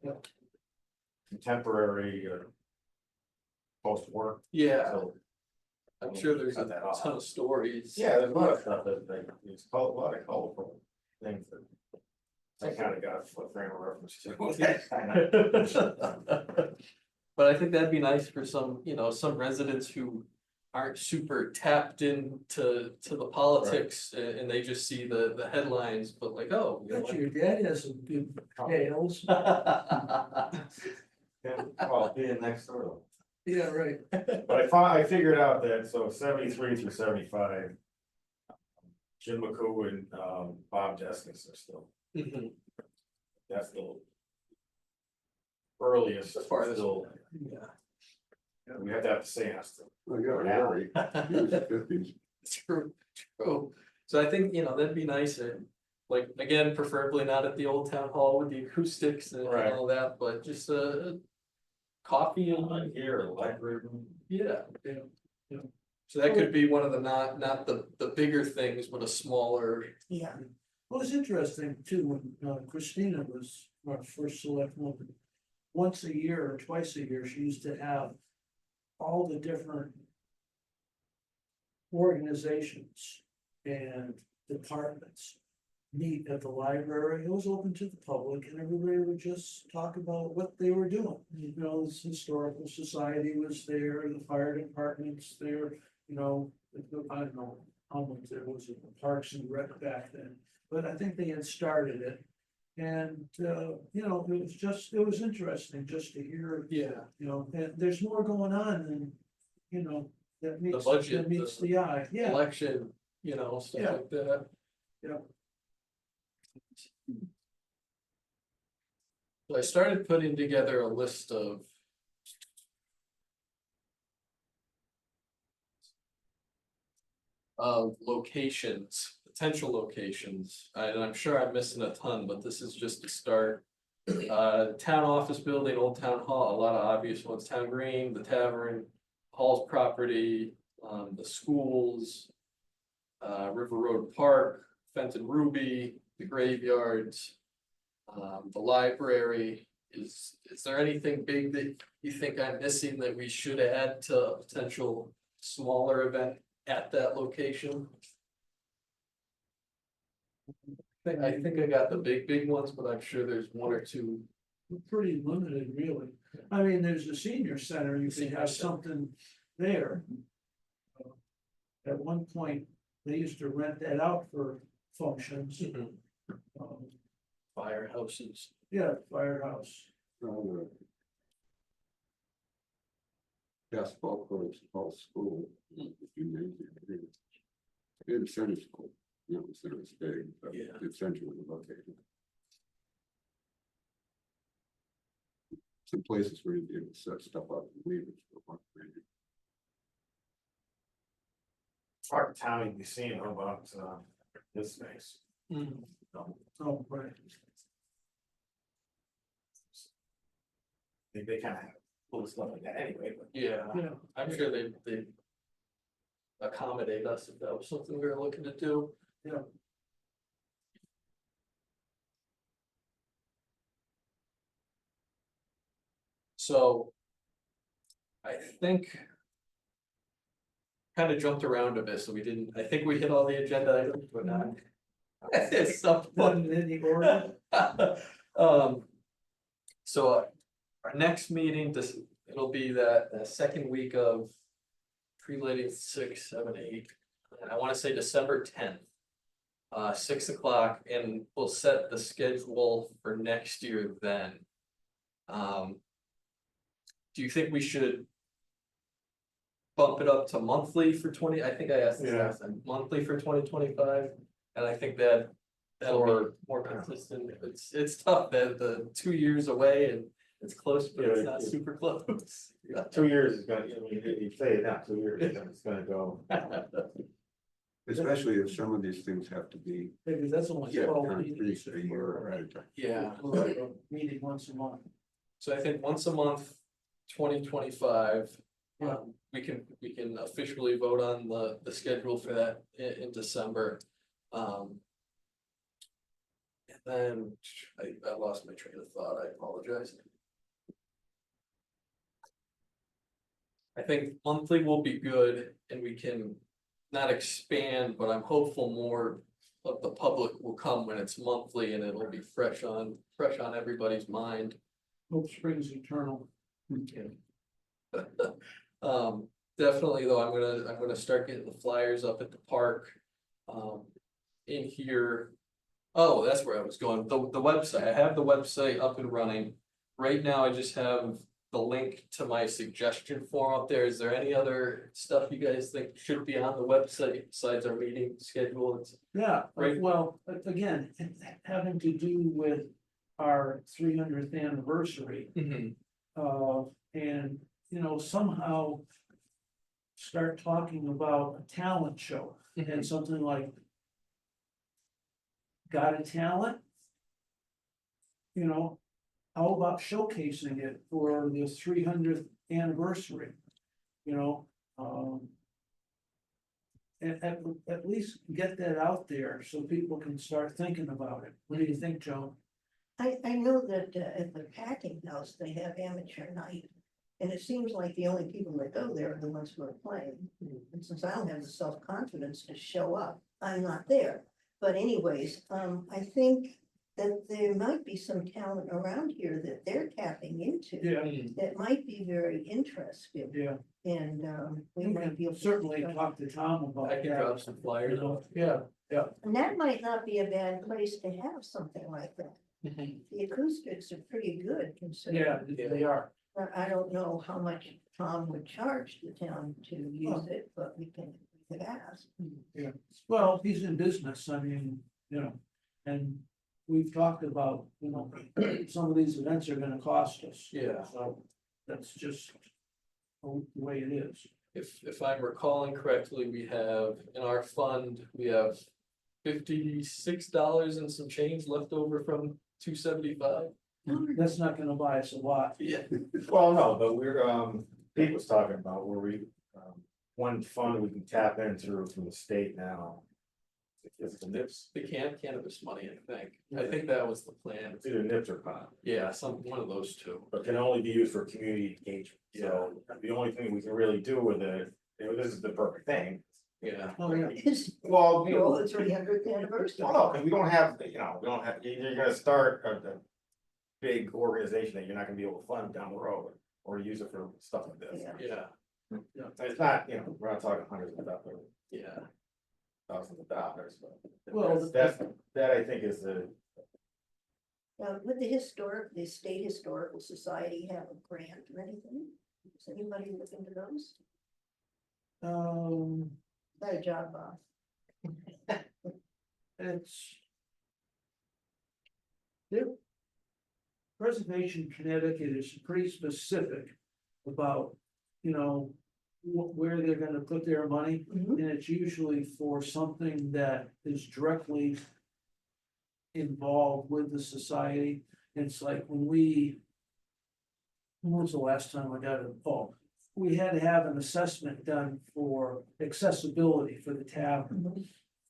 contemporary or post-war. Yeah, So, I'm sure there's a cut that off. ton of stories. Yeah, there's a lot of stuff that there's a lot of colorful things that I kind of got a frame of reference to. But I think that'd be nice for some, some residents who aren't super tapped into the politics and they just see the headlines, but like, oh. Bet your dad has some good tales. Well, being next door. Yeah, right. But I figured out that, so 73 through 75. Jim McCoo and Bob Deskis are still, Mhm. that's the earliest, The farthest. still, Yeah. we have to have the seance. Oh, yeah, Larry, he was 50s. True, true. So I think, that'd be nice and like, again, preferably not at the old town hall with the acoustics and Right. all that, but just coffee and Like here, library room. yeah. So that could be one of the not the bigger things, but a smaller. Yeah, Well, it's interesting too, when Christina was our first select woman. Once a year or twice a year, she used to have all the different organizations and departments meet at the library. It was open to the public and everybody would just talk about what they were doing. The historical society was there, the fire department's there, I don't know how much there was in the Parks and Rec back then, but I think they had started it. And, it was interesting just to hear, Yeah. and there's more going on than, that meets, budget, that meets the eye, yeah. Election, stuff Yeah. like that. Yeah. So I started putting together a list of locations, potential locations, and I'm sure I'm missing a ton, but this is just to start. Town office building, Old Town Hall, a lot of obvious ones, Town Green, the tavern, Hall's property, the schools. River Road Park, Fenton Ruby, the graveyards. The library, is there anything big that you think I'm missing that we should add to a potential smaller event at that location? I think I got the big ones, but I'm sure there's one or two. Pretty limited, really. I mean, there's a senior center, you can Senior have center. something there. At one point, they used to rent that out for functions. Um, Firehouses. Yeah, firehouse. Basketball courts, all school, gymnasium, in center school, the center is big, but Yeah. it's centrally located. some places where you can set stuff up and leave it for one reason. Part of town you'd be seeing about, this space. Oh, right. They kind of have cool stuff like that anyway, but. Yeah, Yeah. I'm sure they accommodate us if that was something we were looking to do. Yeah. So. I think. Kind of jumped around a bit, so we didn't, I think we hit all the agenda items, but not. It's some fun. Done in the order. So our next meeting, it'll be that second week of pre-lighting 6, 7, 8, and I wanna say December 10th. 6 o'clock, and we'll set the schedule for next year then. Do you think we should? Bump it up to monthly for 20, I think I asked this Yeah. last time, monthly for 2025, and I think that'll be more consistent. It's tough that the 2 years away and it's close, but it's Yeah, not it- super close. 2 years is gonna, I mean, you say it now, 2 years, it's gonna go. Especially if some of these things have to be, Maybe that's only yeah, 12 concrete meetings. a year at a time. Yeah, We're meeting once a month. so I think once a month, 2025. Yeah. We can officially vote on the schedule for that in December. And then I lost my train of thought, I apologize. I think monthly will be good and we can not expand, but I'm hopeful more of the public will come when it's monthly and it'll be fresh on everybody's mind. Hope springs eternal. Definitely though, I'm gonna start getting the flyers up at the park. In here. Oh, that's where I was going, the website, I have the website up and running. Right now, I just have the link to my suggestion form up there. Is there any other stuff you guys think should be on the website besides our meeting schedule? Yeah, Right. well, again, having to do with our 300th anniversary. And, you know, somehow start talking about a talent show and something like got a talent? You know, how about showcasing it for the 300th anniversary? You know, at least get that out there so people can start thinking about it. What do you think, Joan? I know that at the packing house, they have amateur night. And it seems like the only people that go there are the ones who are playing. And since I don't have the self-confidence to show up, I'm not there. But anyways, I think that there might be some talent around here that they're tapping into. That might be very interesting. Yeah. And we We might can be able to. certainly talk to Tom about I can that. drop some flyers off. Yeah, And that might not be a bad place to have something like that. The acoustics are pretty good considering. yeah, they are. I don't know how much Tom would charge the town to use it, but we could ask. Yeah, well, he's in business, I mean, you know, and we've talked about, you know, some of these events are gonna cost us. Yeah. So that's just the way it is. If I'm recalling correctly, we have in our fund, we have $56 and some change left over from 275. That's not gonna buy us a lot. Yeah. Well, no, but we're, Pete was talking about where we, one fund we can tap into from the state now. It's the NIPS, The cannabis money, I think that was the plan. it's either NIPS or PON, Yeah, one of those two. but can only be used for community engagement. So the only thing we can really do with it, you know, this is the perfect thing. Yeah. Oh, yeah. It's Well, well, the 300th anniversary. well, no, because we don't have, you know, we don't have, you're gonna start a big organization that you're not gonna be able to fund down the road or use it for stuff like this. Yeah. Yeah, It's not, you know, we're not talking hundreds of dollars, yeah. thousands of dollars, but Well, that I think is the, Would the State Historical Society have a grant or anything? Does anybody look into those? Got a job, it's. There, Preservation Connecticut is pretty specific about, you know, where they're gonna put their money. Mhm. And it's usually for something that is directly involved with the society. It's like when was the last time I got it? Oh, we had to have an assessment done for accessibility for the tavern.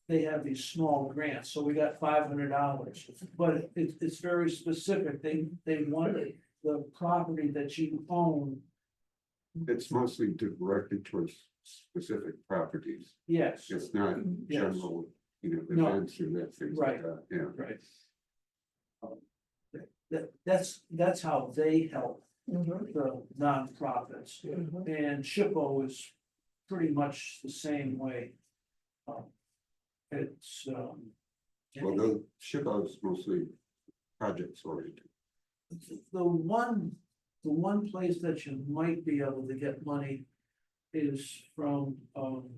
They have these small grants, so we got $500, but it's very specific. They wanted the property that you own. It's mostly directed towards specific properties. Yes, It's not Yes. general, No. events or that things like Right. that, yeah. right. That's how they help Mhm. the nonprofits. Mhm. And SHPO is pretty much the same way. It's, Well, the SHPO mostly projects oriented. the one place that you might be able to get money is from, oh,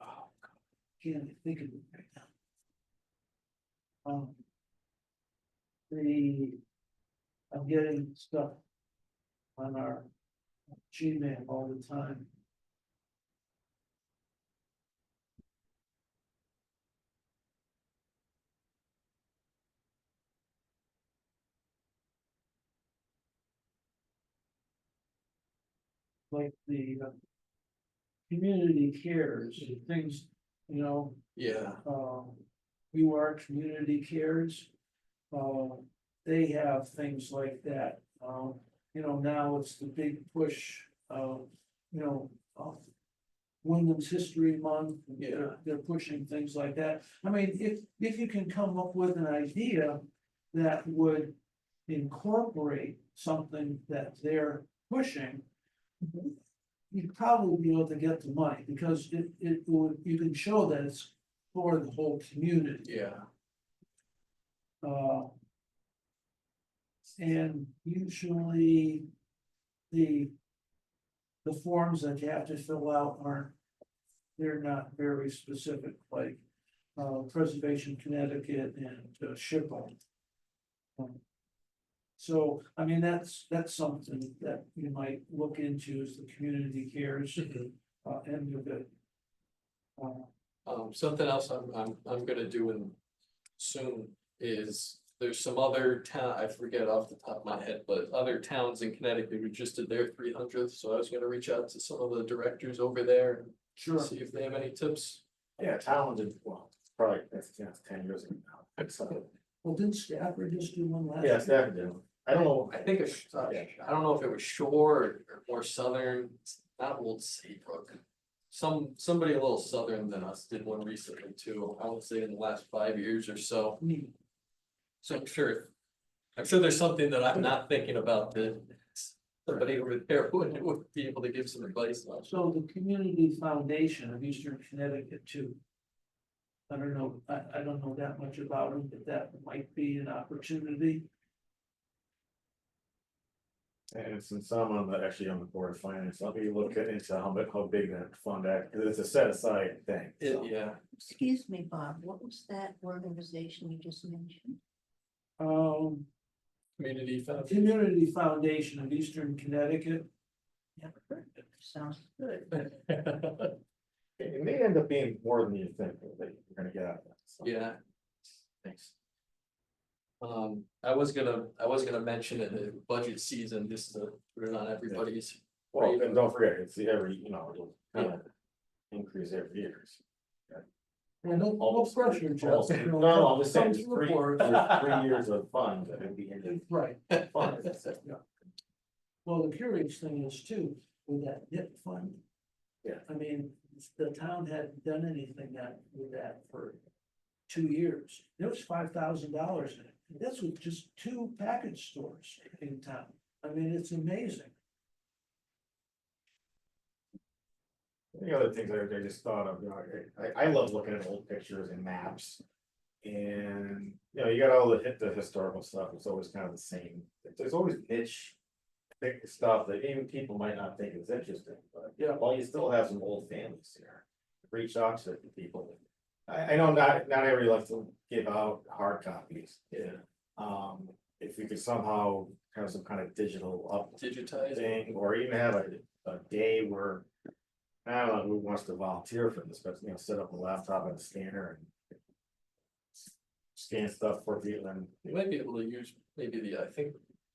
God, can't think of it right now. I'm getting stuff on our Gmail all the time. Like the community cares, things, you know, Yeah, you are community cares. They have things like that, you know, now it's the big push, you know, Women's History Month. Yeah. They're pushing things like that. I mean, if you can come up with an idea that would incorporate something that they're pushing, you'd probably be able to get the money, because it would, you can show that it's for the whole community. yeah, And usually the forms that you have to fill out aren't, they're not very specific, like Preservation Connecticut and SHPO. So, I mean, that's something that you might look into, is the community cares end of it. something else I'm gonna do in soon is, there's some other town, I forget off the top of my head, but other towns in Connecticut who just did their 300th, so I was gonna reach out to some of the directors over there. Sure. See if they have any tips. Yeah, talented, well, probably, that's 10 years ago now. So, Well, didn't Stafford just do one last? yeah, year? Stafford did. I don't know, I think it's, I don't know if it was Shore or more southern, not Old Saybrook. Somebody a little southern than us did one recently too, I would say in the last 5 years or so. So I'm sure there's something that I'm not thinking about that somebody over there would be able to give some advice on. So the Community Foundation of Eastern Connecticut too. I don't know, I don't know that much about them, but that might be an opportunity. and since I'm actually on the board of finance, let me look into how big that fund act, because it's a set aside thing. so. Yeah, Excuse me, Bob, what was that organization you just mentioned? community foundation. Community Foundation of Eastern Connecticut. Never heard of it. Sounds good. It may end up being more than you think that you're gonna get out of that. so. Yeah. Thanks. I was gonna mention it in budget season, just to put it on everybody's. Well, and don't forget, it's every, it'll kind of increase every year. And no pressure, Jeff. you know, No, I'm just saying, comes it's three, before. there's 3 years of funds that would be in the Right, fund. well, the curious thing is too, with that DIP fund. Yeah. I mean, the town hadn't done anything with that for 2 years. There was $5,000 in it. That's with just 2 package stores in town. I mean, it's amazing. The other things I just thought of, I love looking at old pictures and maps. And, you got all the historical stuff, it's always kind of the same, there's always niche. Big stuff that even people might not think is interesting, but Yeah. well, you still have some old families here. Reach out to people. I know not everybody likes to give out hard copies. Yeah. if we could somehow have some kind of digital up Digitize. thing, or even have a day where. I don't know who wants to volunteer for this, but set up a laptop and a scanner and. Scan stuff for people and You might be able to use maybe I think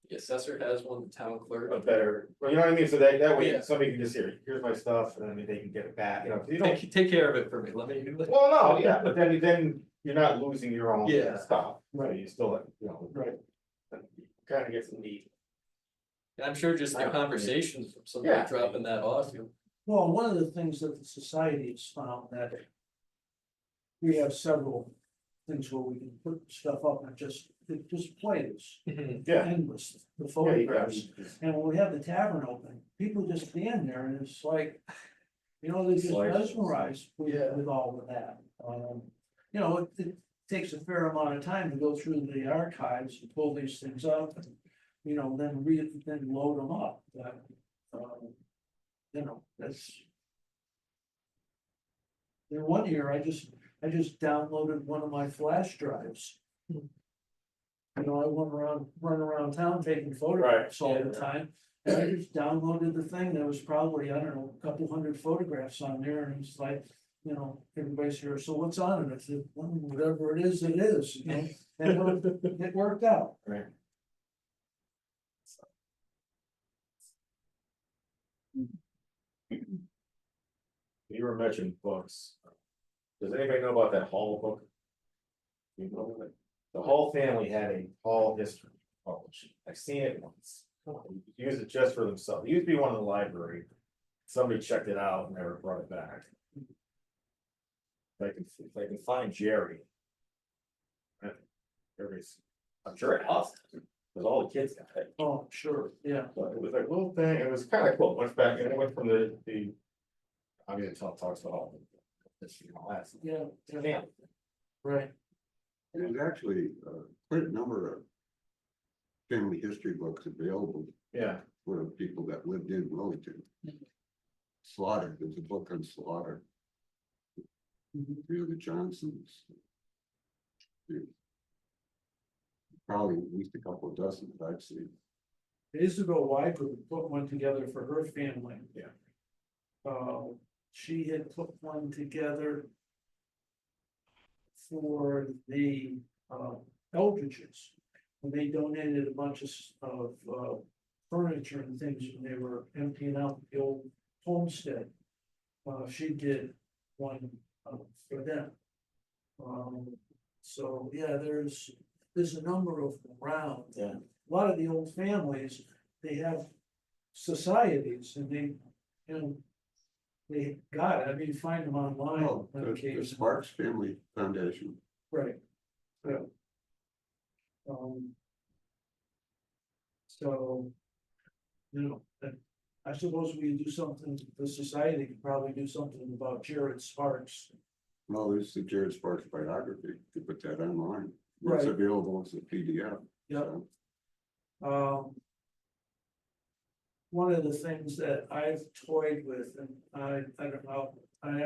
the assessor has one, the town clerk. a better, well, you know what I mean, so that way Yeah. somebody can just here's my stuff, and then they can get it back, you don't. Take care of it for me, let me. Well, no, yeah, but then you're not losing your own Yeah. stuff, right, you still, Right. kind of get some neat. I'm sure just the conversations from somebody Yeah. dropping that off, you. Well, one of the things that the society has found that we have several things where we can put stuff up and it just plays Yeah. endless, the Yeah, you photographs. got- And when we have the tavern open, people just stand there and it's like, they're just Slice. mesmerized Yeah. with all of that. It takes a fair amount of time to go through the archives and pull these things up and, then load them up, but, that's. In one year, I just downloaded one of my flash drives. I run around town taking photographs all the time. And I just downloaded the thing, there was probably, I don't know, a couple hundred photographs on there, and it's like, everybody's here, so what's on it? I said, well, whatever it is, and it worked out. Right. You were mentioning books. Does anybody know about that Hall book? You know, the Hall family had a Hall history published. I've seen it once. Use it just for themselves. It used to be one in the library. Somebody checked it out and never brought it back. If I can find Jerry. I'm sure it has, because all the kids got it. Oh, sure, yeah. But it was like a little thing, it was kind of cool, went back, and it went from the. I mean, it talks about all this, that. Yeah, Yeah. right. There's actually quite a number of family history books available Yeah, for people that lived in Willington. Slaughter, there's a book on slaughter. The Johnsons. Yeah. Probably at least a couple of dozen that I've seen. Isabel Wyker put one together for her family. Yeah. She had put one together for the Eldridges. And they donated a bunch of furniture and things when they were emptying out the old homestead. She did one for them. So, yeah, there's a number of them around. Yeah. A lot of the old families, they have societies and they got it. I mean, find them online. Oh, on the occasion. Sparks Family Foundation. Right. Yeah. So, I suppose we do something, the society could probably do something about Jared Sparks. Well, there's the Jared Sparks biography, you put that online. It's Right. available as a PDF. Yep. So, One of the things that I've toyed with, and I don't know, I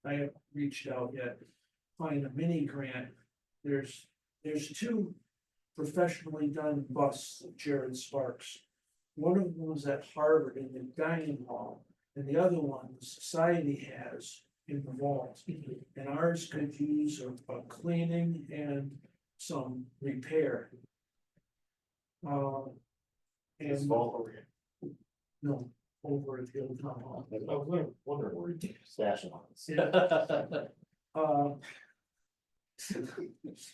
haven't reached out yet, find a mini grant. There's two professionally done busts of Jared Sparks. One of them was at Harvard in the dining hall, and the other one the society has in the vault. And ours could use a cleaning and some repair. it's And all over here. no, over at the old town hall. I was wondering where you stash them on.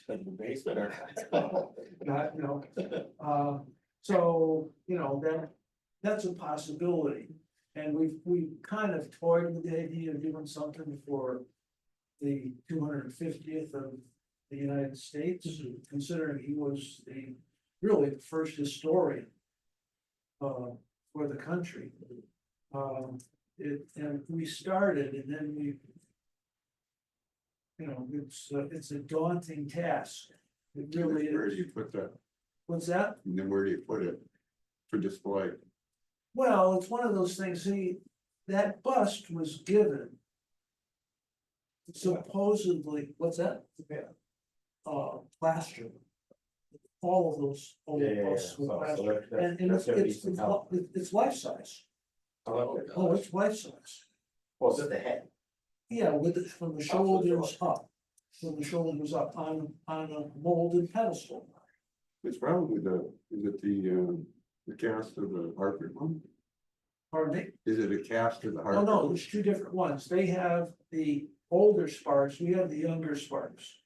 Like the basement or? Not, so, that's a possibility. And we've kind of toyed with the idea of doing something for the 250th of the United States, considering he was really the first historian for the country. And we started and then it's a daunting task. It really where do is. you put that? What's that? And then where do you put it for display? Well, it's one of those things, that bust was given. Supposedly, what's that? Plaster. all of those old Yeah, buses so with glass. that- And that's gonna be it's, some help. it's life size. Oh, Oh, gosh. it's life size. Well, it's just the head. Yeah, with it from the shoulders up, from the shoulders up on a molded pedestal. It's probably is it the cast of the Hartford one? Pardon me? Is it a cast of the Oh, Hartford? no, there's two different ones. They have the older Sparks, we have the younger Sparks.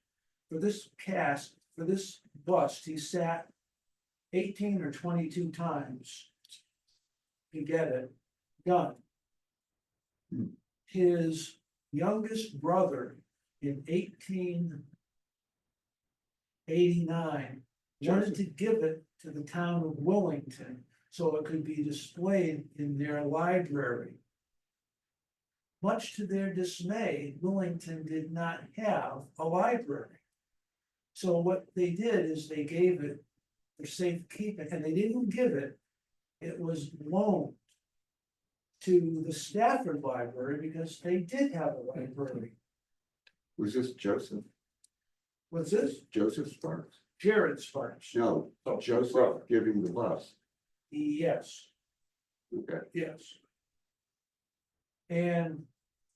For this cast, for this bust, he sat 18 or 22 times to get it done. Hmm. His youngest brother in 1889 wanted to give it to the town of Willington so it could be displayed in their library. Much to their dismay, Willington did not have a library. So what they did is they gave it for safekeeping, and they didn't give it, it was loaned to the Stafford Library because they did have a library. Was this Joseph? What's this? Joseph Sparks? Jared Sparks. No, Oh, Joseph brother. giving the bus. Yes, Okay. yes. And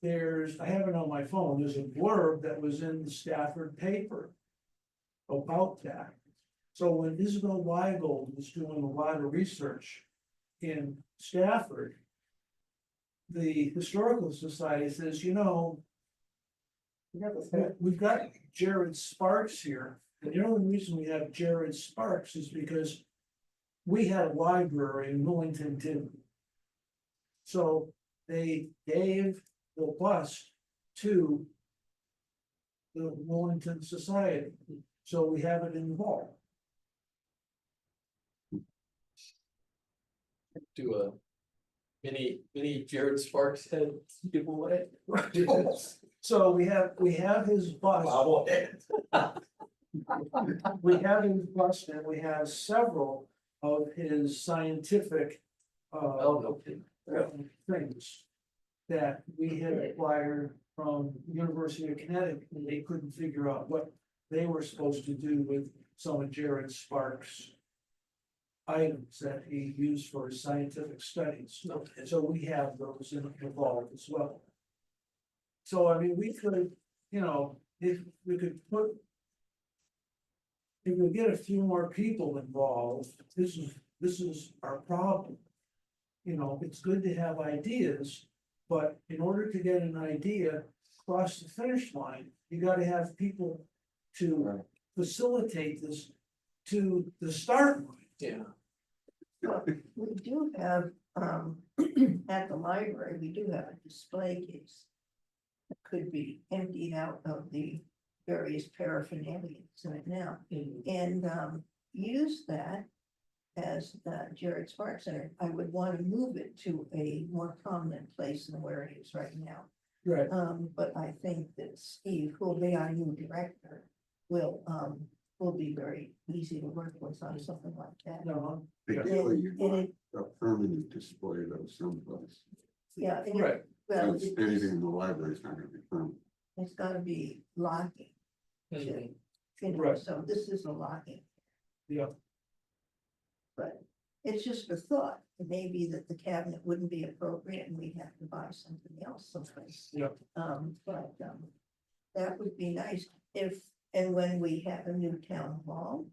I have it on my phone, there's a blurb that was in the Stafford paper about that. So when Isabel Weigold was doing a lot of research in Stafford, the Historical Society says, you know, we've got Jared Sparks here, and the only reason we have Jared Sparks is because we had a library and Willington didn't. So they gave the bust to the Willington Society, so we have it in the vault. Do a mini Jared Sparks head giveaway. So we have his bust. We have his bust and we have several of his scientific Oh, no kidding. things that we had acquired from University of Connecticut, and they couldn't figure out what they were supposed to do with some of Jared Sparks' items that he used for his scientific studies. Okay. So we have those involved as well. So I mean, we could, you know, if we could put. If we get a few more people involved, this is our problem. You know, it's good to have ideas, but in order to get an idea across the finish line, you gotta have people to facilitate this to the start line. Yeah. Well, we do have, at the library, we do have a display case. That could be emptied out of the various paraphernalia in it now, and, use that. As Jared Sparks Center, I would want to move it to a more prominent place than where it is right now. Right. But I think that Steve, who will be our new director, will be very easy to work with on something like that. No, Ideally, you And want a permanent display of someplace. Yeah, and right, well, Because anything in the library is not gonna be permanent. it's gotta be locking. Mhm. You know, Right. so this is a locking, yeah, but it's just a thought. It may be that the cabinet wouldn't be appropriate and we'd have to buy something else someplace. yeah, But that would be nice if, and when we have a new town hall.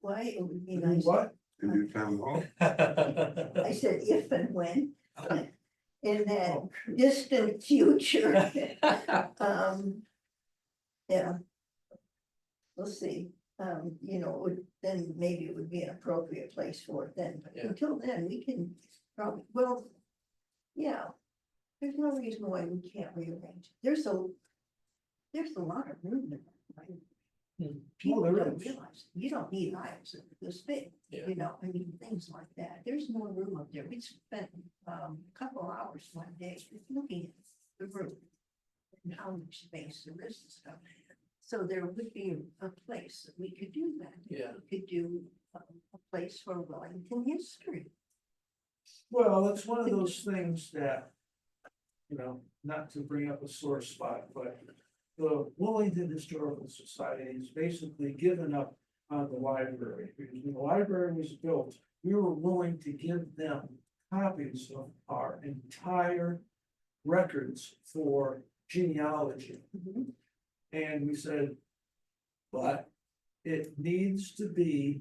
Why, it would be nice. what? The new town hall, I said if and when, in that Oh, distant future. Yeah. We'll see, you know, it would, then maybe it would be an appropriate place for it then, but Yeah. until then, we can probably, well. Yeah, there's no reason why we can't rearrange, there's a lot of room in that, right? People there don't is. realize, you don't need aisles that are this big, Yeah. you know, I mean, things like that, there's more room up there, we spent, a couple hours one day just looking at the room. And how much space there is and stuff, so there would be a place that we could do that. Yeah. We could do a place for Wellington history. Well, it's one of those things that, you know, not to bring up a sore spot, but the Willington Historical Society has basically given up on the library, because when the library was built, we were willing to give them copies of our entire records for genealogy. And we said, but it needs to be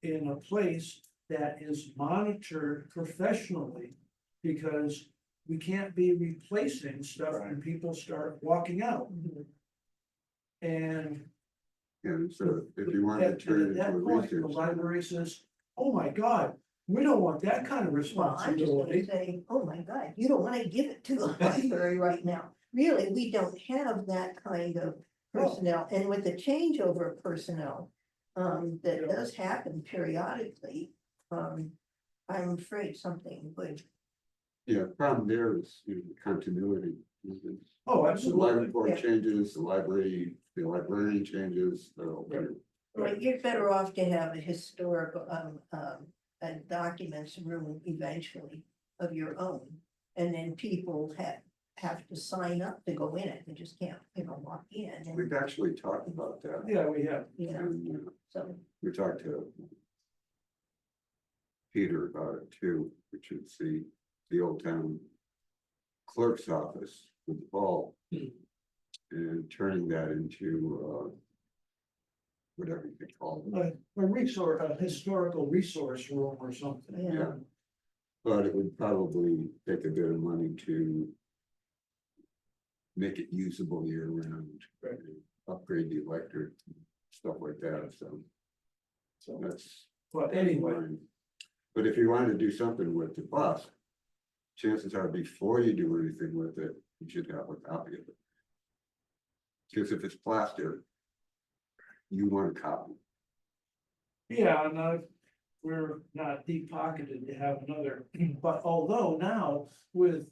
in a place that is monitored professionally, because we can't be replacing stuff when people start walking out. And And so if you want at to turn it at into that a point, the research. library says, oh my God, we don't want that kind of Well, I'm just gonna responsibility. say, oh my God, you don't wanna give it to the library right now. Really, we don't have that kind of personnel, and with the changeover of personnel. That does happen periodically, I'm afraid something would. Yeah, problem there is, you know, continuity. Oh, The absolutely. library board Yeah. changes, the librarian changes, Well, you're better off to have a historical, a documents room eventually of your own. And then people have to sign up to go in it, they just can't, walk in and, we've actually talked about that. Yeah, we have. And so. we talked to Peter about it too, which is the old town clerk's office with the ball. And turning that into whatever you could call it. A resource, a historical resource room or something. Yeah. But it would probably take a bit of money to make it usable year round. Right. Upgrade the electric, stuff like that, so that's. But anyway, But if you wanted to do something with the bus, chances are before you do anything with it, you should have a copy of it. Because if it's plaster, you want a copy. yeah, and we're not deep pocketed to have another, but although now with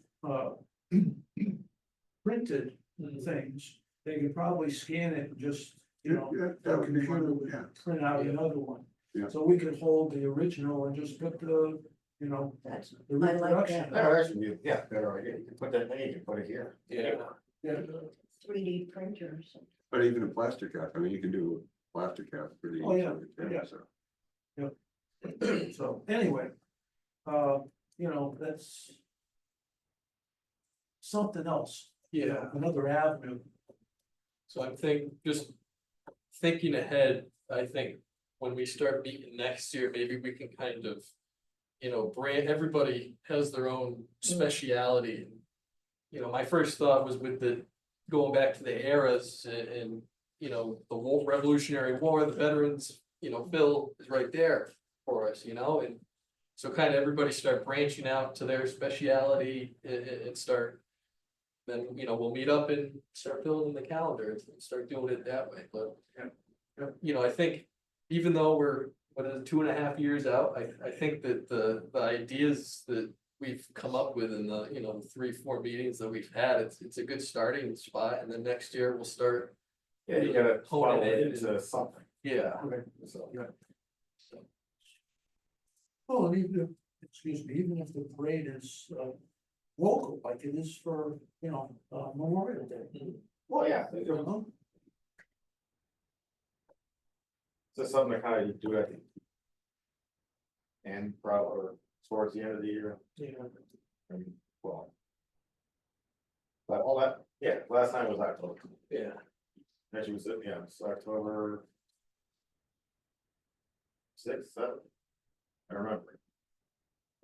printed things, they could probably scan it and just, Yeah, that would be computer one, would yeah. print out another one. Yeah. So we could hold the original and just put the, That's, the I like reproduction. that. That actually be, yeah, better idea, you can put that there, you can put it here. Yeah. Yeah, 3D printers. But even a plastic cap, I mean, you can do a plastic cap pretty Oh, easily. yeah, too, yeah. so. so anyway, that's something else, Yeah, another avenue. so I'm just thinking ahead, I think when we start meeting next year, maybe we can kind of. Everybody has their own speciality. My first thought was with going back to the eras and, the Revolutionary War, the veterans, Phil is right there for us, and. So kind of everybody start branching out to their speciality and start. Then, we'll meet up and start building the calendar and start doing it that way, but. I think even though we're, 2.5 years out, I think that the ideas that we've come up with in the, 3-4 meetings that we've had, it's a good starting spot, and then next year we'll start. Yeah, you gotta Hone funnel it it in. into something. Yeah. So, Oh, and even if the parade is local, like it is for, Memorial Day. well, yeah, You know? so something to kind of do at the. And probably or towards the end of the year, Yeah. I mean, well. But all that, yeah, last time was October, Yeah. actually was, yeah, it's October. 6th, 7th. I remember.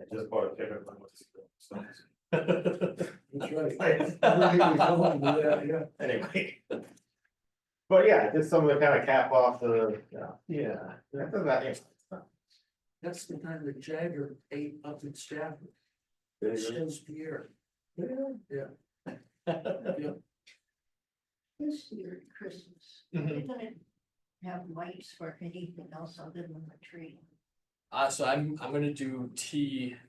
I just bought a ticket when I went to school, so. That's right. Yeah. Anyway. But yeah, just something to kind of cap off the, Yeah. that doesn't, that, That's the time that Jagger ate up in Stafford. Says Pierre. Yeah. This year at Christmas, Mhm. they're gonna have lights for anything else other than the tree. So I'm gonna do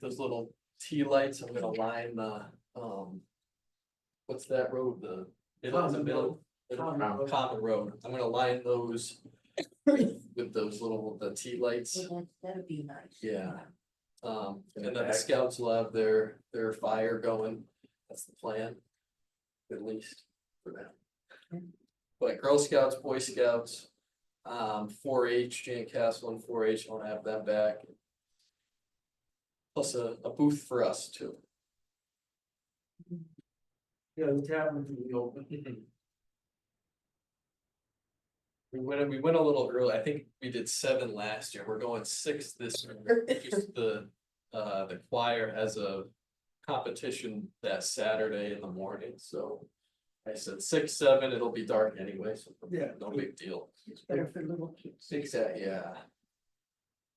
those little T lights, I'm gonna line the, what's that road, middle. Common road, I'm gonna line those with those the T lights, Well, that'd be nice. yeah. And then the scouts will have their fire going, that's the plan. At least for But Girl Scouts, Boy Scouts, 4-H, Jane Castle and 4-H, I wanna have them back. Plus a booth for us too. Yeah, the tavern will be open. We went a little early, I think we did 7 last year, we're going 6 this year, just the choir has a competition that Saturday in the morning, so. I said 6, 7, it'll be dark anyway, so Yeah. no big deal. It's better for little kids. Exactly, yeah.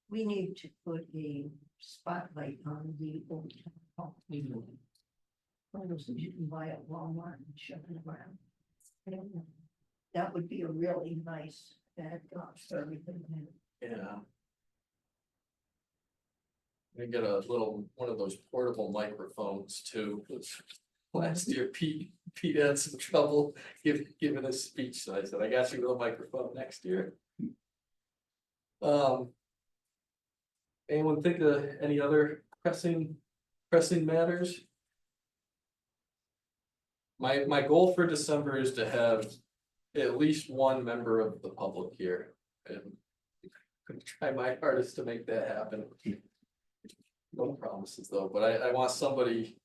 We need to put a spotlight on the old town hall. One of those things you can buy at Walmart and shove it around. And that would be a really nice backdrop for everything. Yeah. We get a little, one of those portable microphones too, which last year Pete had some trouble giving a speech, so I said, I got you a microphone next year. Anyone think of any other pressing matters? My goal for December is to have at least one member of the public here, and I'm gonna try my hardest to make that happen. No promises though, but I want somebody.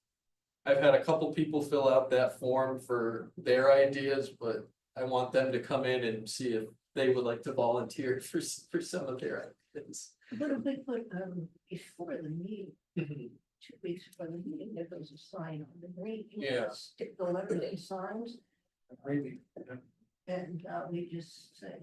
I've had a couple people fill out that form for their ideas, but I want them to come in and see if they would like to volunteer for some of their ideas. What if we put, before the meeting, 2 weeks before the meeting, there goes a sign on the green. You Yeah. Stick the letters and signs, Maybe. and, we just say,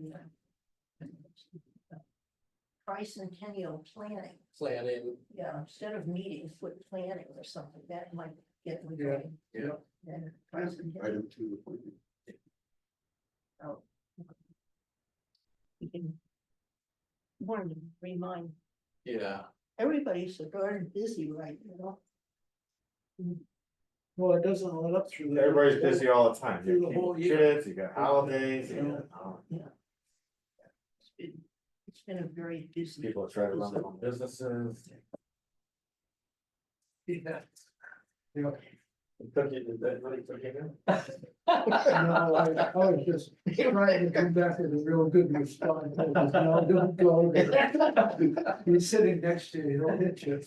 Tricentennial planning, Planning, yeah, instead of meetings, put planning or something, that might get me Yeah, going. yeah. And tricentennial, Item 2. appointment. we can. Warn them, remind, yeah, everybody's so darn busy right now. Well, it doesn't let up through. the- Everybody's busy all the time. Through You the got whole year. kids, you got holidays, you Yeah. got, It's been a very busy. people try to run their own businesses. Yeah. Yeah. Cookie, did that really cook you? No, I was just trying to come back with a real good response. No, don't go there. He's sitting next to you, he'll hit you.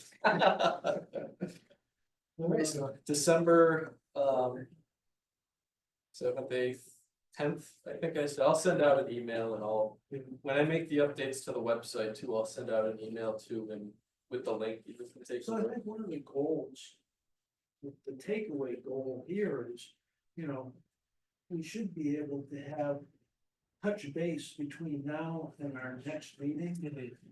Alright, so December, 7th, 8th, 10th, I think I said, I'll send out an email and when I make the updates to the website too, I'll send out an email too, and with the link, you can take. So I think one of the goals, the takeaway goal here is, we should be able to have touch base between now and our next meeting.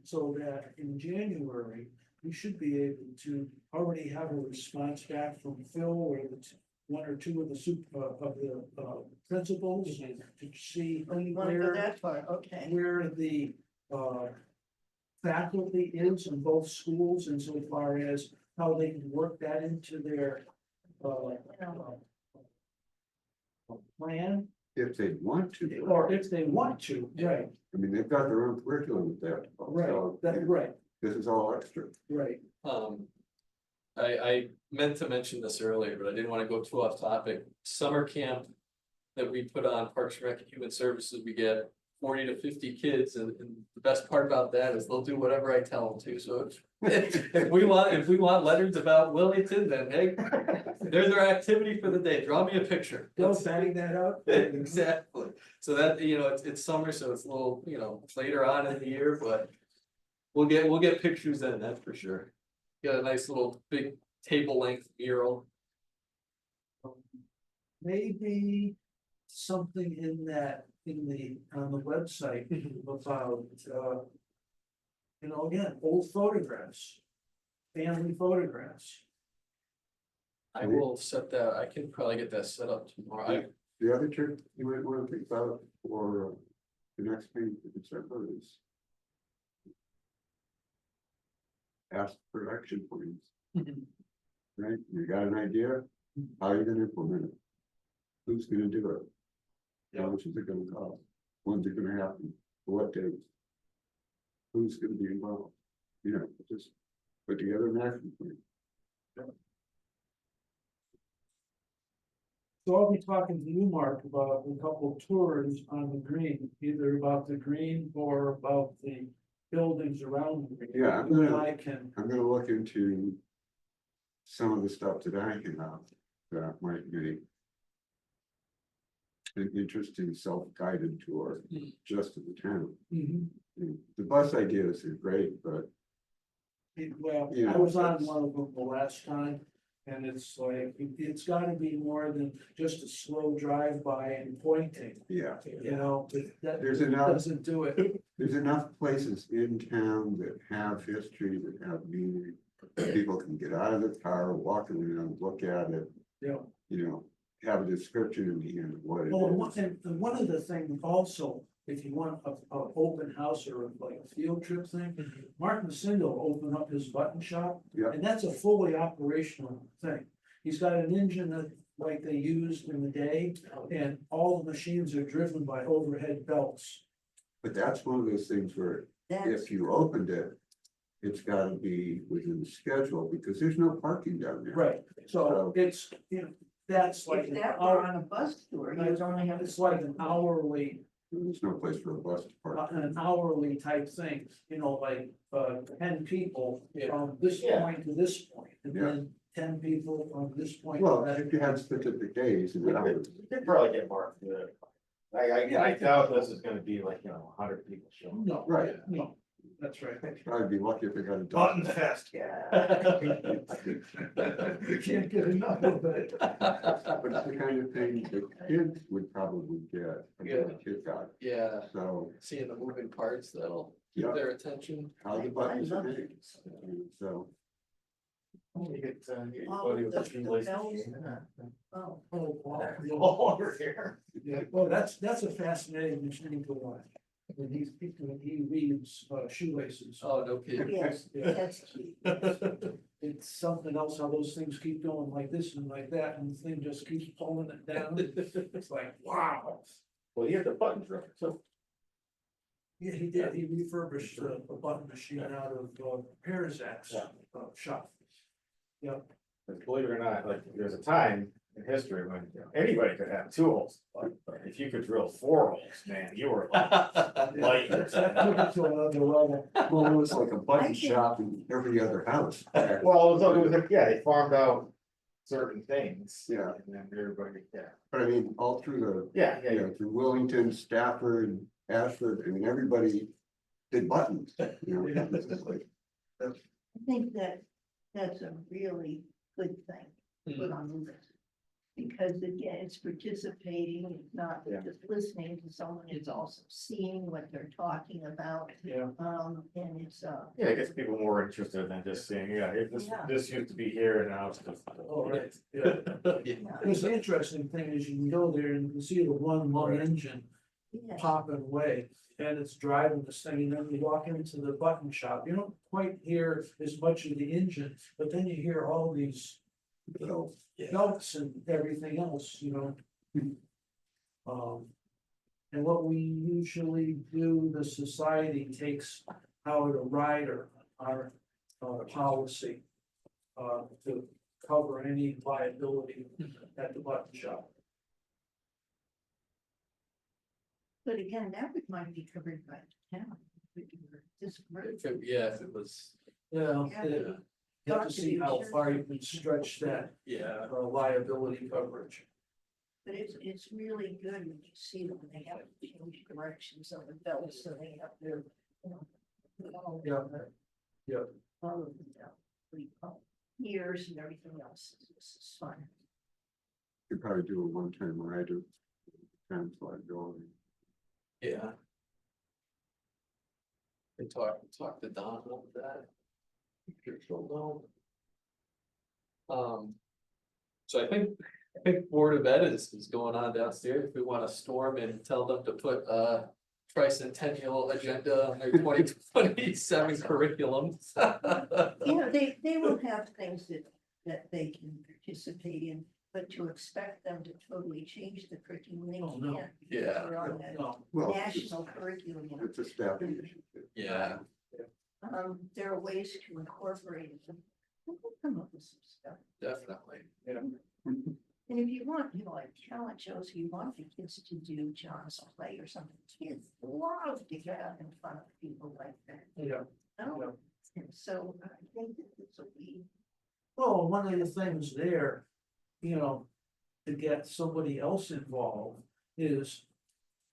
So that in January, we should be able to already have a response back from Phil or one or two of the principals to see Oh, you wanna go that far, okay. where the faculty is in both schools insofar as how they can work that into their plan, If they want to. or if they want to, right, I mean, they've got their own curriculum with that. right, so right, This is all extra. right. I meant to mention this earlier, but I didn't wanna go too off topic, summer camp. That we put on Parks and Rec and Human Services, we get 40 to 50 kids, and the best part about that is they'll do whatever I tell them to, so. If we want letters about Willington, then hey, there's our activity for the day, draw me a picture. They'll bang that out. Exactly, so that, it's summer, so it's a little, it's later on in the year, but. We'll get pictures then, that's for sure. Got a nice little big table length mural. Maybe something on the website about, again, old photographs. Family photographs. I will set that, I can probably get that set up tomorrow. The other trick you might want to think about for the next meeting in December is ask for action plans, right? You got an idea? How are you gonna implement it? Who's gonna do it? How much is it gonna cost? When's it gonna happen? What dates? Who's gonna be involved? Just put together an action plan. So I'll be talking to you, Mark, about a couple of tours on the green, either about the green or about the buildings around the green. Yeah, I'm You and gonna- I can, I'm gonna look into some of the stuff that I can have that might make an interesting self-guided tour just of the town. The bus ideas are great, but well, Yeah, I was on that's- one of them the last time. And it's like, it's gotta be more than just a slow drive-by and pointing, yeah, you know, that there's enough, doesn't do it. there's enough places in town that have history, that have meaning. People can get out of the car, walk around, look at it, Yeah. you know, have a description in the end of what it Well, is. and one of the things also, if you want a open house or like a field trip thing, Mark Macindo opened up his button shop. Yeah. And that's a fully operational thing. He's got an engine that like they used in the day, and all the machines are driven by overhead belts. But that's one of those things where That's, if you opened it, it's gotta be within the schedule, because there's no parking down there. Right, so it's, you know, that's like if an that were hour, on a bus tour, you would only have. it's like an hourly, There's no place for a bus to park. an hourly type thing, you know, like, 10 people from this Yeah. point to this point, and then 10 people from this point. to Well, that if you had specific days and hours, You could probably get Mark to do it. I doubt this is gonna be like, 100 people showing. No, right, no, that's right. I'd be lucky if I got a. Button fest. Yeah. You can't get enough of it. But it's the kind of thing that kids would probably get, from a kid got, Yeah, so, seeing the moving parts that'll keep Yeah. their attention. how the buttons are made, so. You get, you All go to the a few places. bells and Oh, Oh, wow. All over here. Yeah, well, that's a fascinating machine to watch. When he weaves shoelaces. Oh, no kidding. yes, Yeah. that's cute. It's something else how those things keep going like this and like that, and the thing just keeps pulling it down. It's like, wow. Well, you have the buttons right, so. Yeah, he did. He refurbished a button machine out of Pearzak's shop. Yeah. But believe it or not, like, there's a time in history when anybody could have 2 holes, but if you could drill 4 holes, man, you were light. That took it to another level. Well, it was like a I button think- shop in every other house. Well, it was like, yeah, they farmed out certain things. Yeah. And then everybody, But I mean, all through yeah, the, you know, through Willington, Stafford, Ashford, I mean, everybody did buttons, you know. Yeah. It's just like, I think that's a really good thing to put on the list. Because again, it's participating, it's not Yeah. just listening to someone, it's also seeing what they're talking about. Yeah. And it's, Yeah, it gets people more interested than just saying, this, Yeah. this used to be here and now it's just. Oh, right. Yeah. Yeah. Because the interesting thing is you can go there and you can see the one engine yeah, popping away. And it's driving this thing, and then you walk into the button shop, you don't quite hear as much of the engine, but then you hear all these. You know, belts and everything else, you know. And what we usually do, the society takes out a rider, our policy. To cover any liability at the button shop. but again, that would might be covered by the town. If it were this group. If it was, Yeah, Yeah. you have to see how far you can stretch that yeah, liability coverage. But it's really good when you see them, they have to change directions of the belts, so they have their, you know. all of Yeah. the- Yeah. All of the, what do you call it, ears and everything else, this is fun. you could probably do a one-time ride of town's liability. yeah. I talk to Don about that. Sure she'll know. So I think Board of Ed is going on downstairs. If we want to storm and tell them to put a Tricentennial agenda on their 2027 curriculum. You know, they will have things that they can participate in, but to expect them to totally change the curriculum, they Oh, no. can't. because Yeah. They're on the Well, it's, national curriculum. it's a staffing issue. Yeah, There are ways to incorporate them. We'll come up with some stuff. definitely. And if you want, like talent shows, you want the kids to do John's play or something, kids love to get out in front of people like that. Yeah. Oh, and so I think that this will be, Well, one of the things there, to get somebody else involved is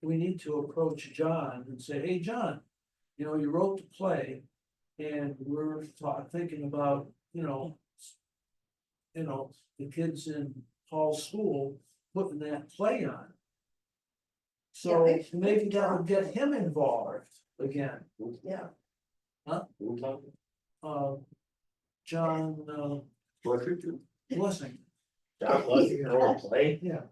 we need to approach John and say, hey, John, you wrote the play and we're thinking about, the kids in Paul's school putting that play on. So Yeah, maybe that'll get him involved again. yeah, John, Washington, Blessing, John Blessing, role play. yeah.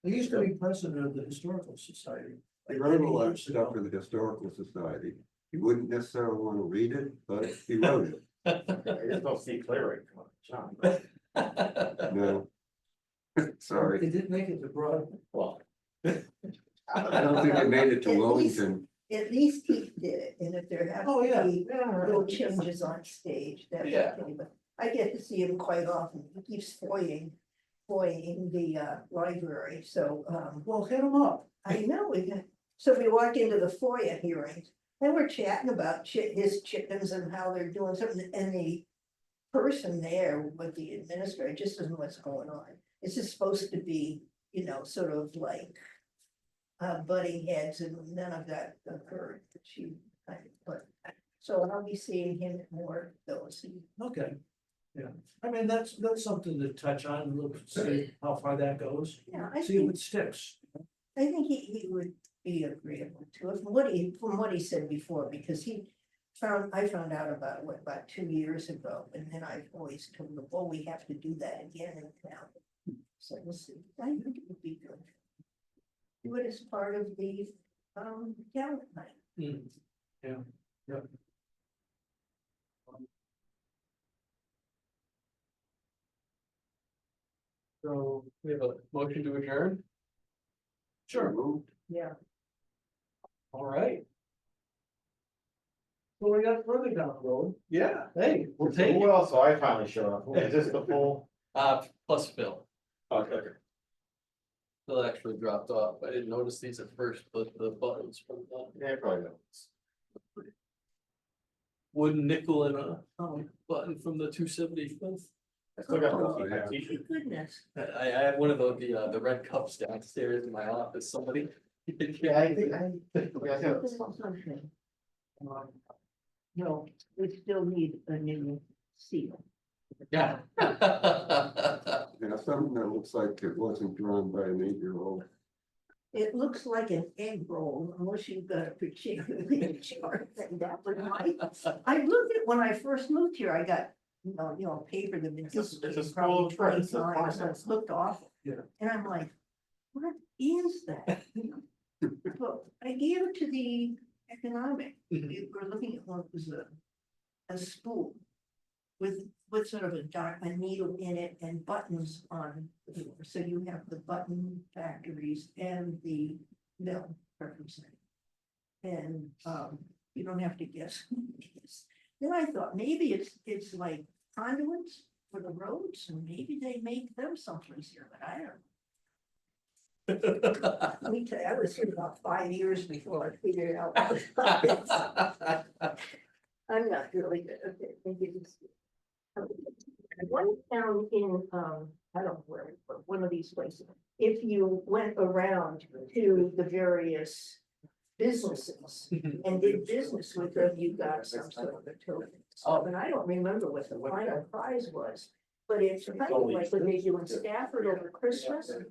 He used to be president of the Historical Society. he wrote a lot of stuff for the Historical Society. He wouldn't necessarily want to read it, but he wrote it. I just don't see clear right John, but No. Sorry, It didn't make it to Broadway. well. I don't think it made it to At least- Willington. at least he did it, and if there have Oh, yeah. to be little changes on stage, that's Yeah. okay, but I get to see him quite often, he keeps foying the library, so, Well, hit him up. I know, so we walked into the FOIA hearings, and we're chatting about his chickens and how they're doing something, and the person there with the administrator just doesn't know what's going on. This is supposed to be, sort of like butting heads, and none of that occurred, but she kind of, but, so I'll be seeing him at more of those. Okay. Yeah, I mean, that's something to touch on, and look, see how far that goes, Yeah, I see if think, it sticks. I think he would be agreeable to it, from what he said before, because I found out about it, about 2 years ago, and then I've always told him, oh, we have to do that again in town. So we'll see, I think it would be good. Do it as part of the, talent night. Yeah, yeah. So we have a motion to adjourn. Sure, Moved. Yeah. all right. So we got further down the road. Yeah, hey, we'll take Who it. else? So I finally showed up. Is this the full? Plus Phil. Okay. Phil actually dropped off. I didn't notice these at first, but the buttons from the Yeah, probably not. wooden nickel and a button from the 275th. I still got Oh, the t-shirt. Goodness. I have one of the red cups downstairs in my office. Somebody. Yeah, I think I. No, we still need a new seal. Yeah. Yeah, something that looks like it wasn't drawn by an 8-year-old. It looks like an egg roll, unless you've got a particularly sharp thing that would might. I looked at, when I first moved here, I got, paper that been It's a dissipated school probably of trade, 20 it's a times, so finance. it looked awful. Yeah. And I'm like, what is that? Well, I gave it to the economic, we were looking at one, it was a spool with sort of a needle in it and buttons on the door. So you have the button factories and the mill represented. And you don't have to guess who it is. Then I thought maybe it's like conduits for the roads, and maybe they make them someplace here, but I don't know. Let me tell you, I was here about 5 years before I figured it out. I'm not really good. Okay, maybe it's. One town in, I don't know where, but one of these places, if you went around to the various businesses and did business with them, you got some sort of a token. Oh. And I don't remember what the final prize was, but it's kind of like what they do in Stafford over Christmas. If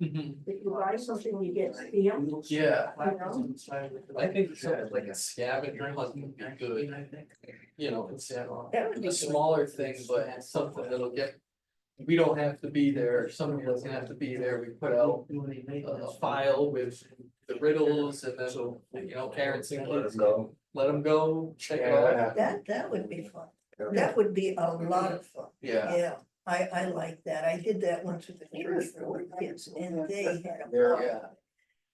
you buy something, you get steel. Yeah. You know? I think something like a scavenger hunt would be good. It's That would be a good. smaller thing, but it's something that'll get. We don't have to be there, somebody doesn't have to be there, we put out a file with the riddles and then, parents and kids, let them go, check it out. That would be fun. That would be a lot of fun. Yeah, Yeah, I like that. I did that once with the church for the kids and they had a. yeah.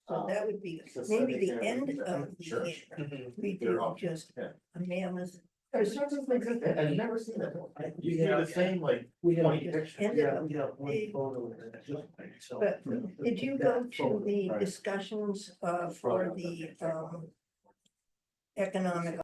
So that would be maybe the end of the Sure. year. Mhm. We do just a mammoth I've never seen that. You see the same like We have, 20 pictures. ended yeah, up. we have one photo of it, so. But did you go that to photo- the right. discussions for the economic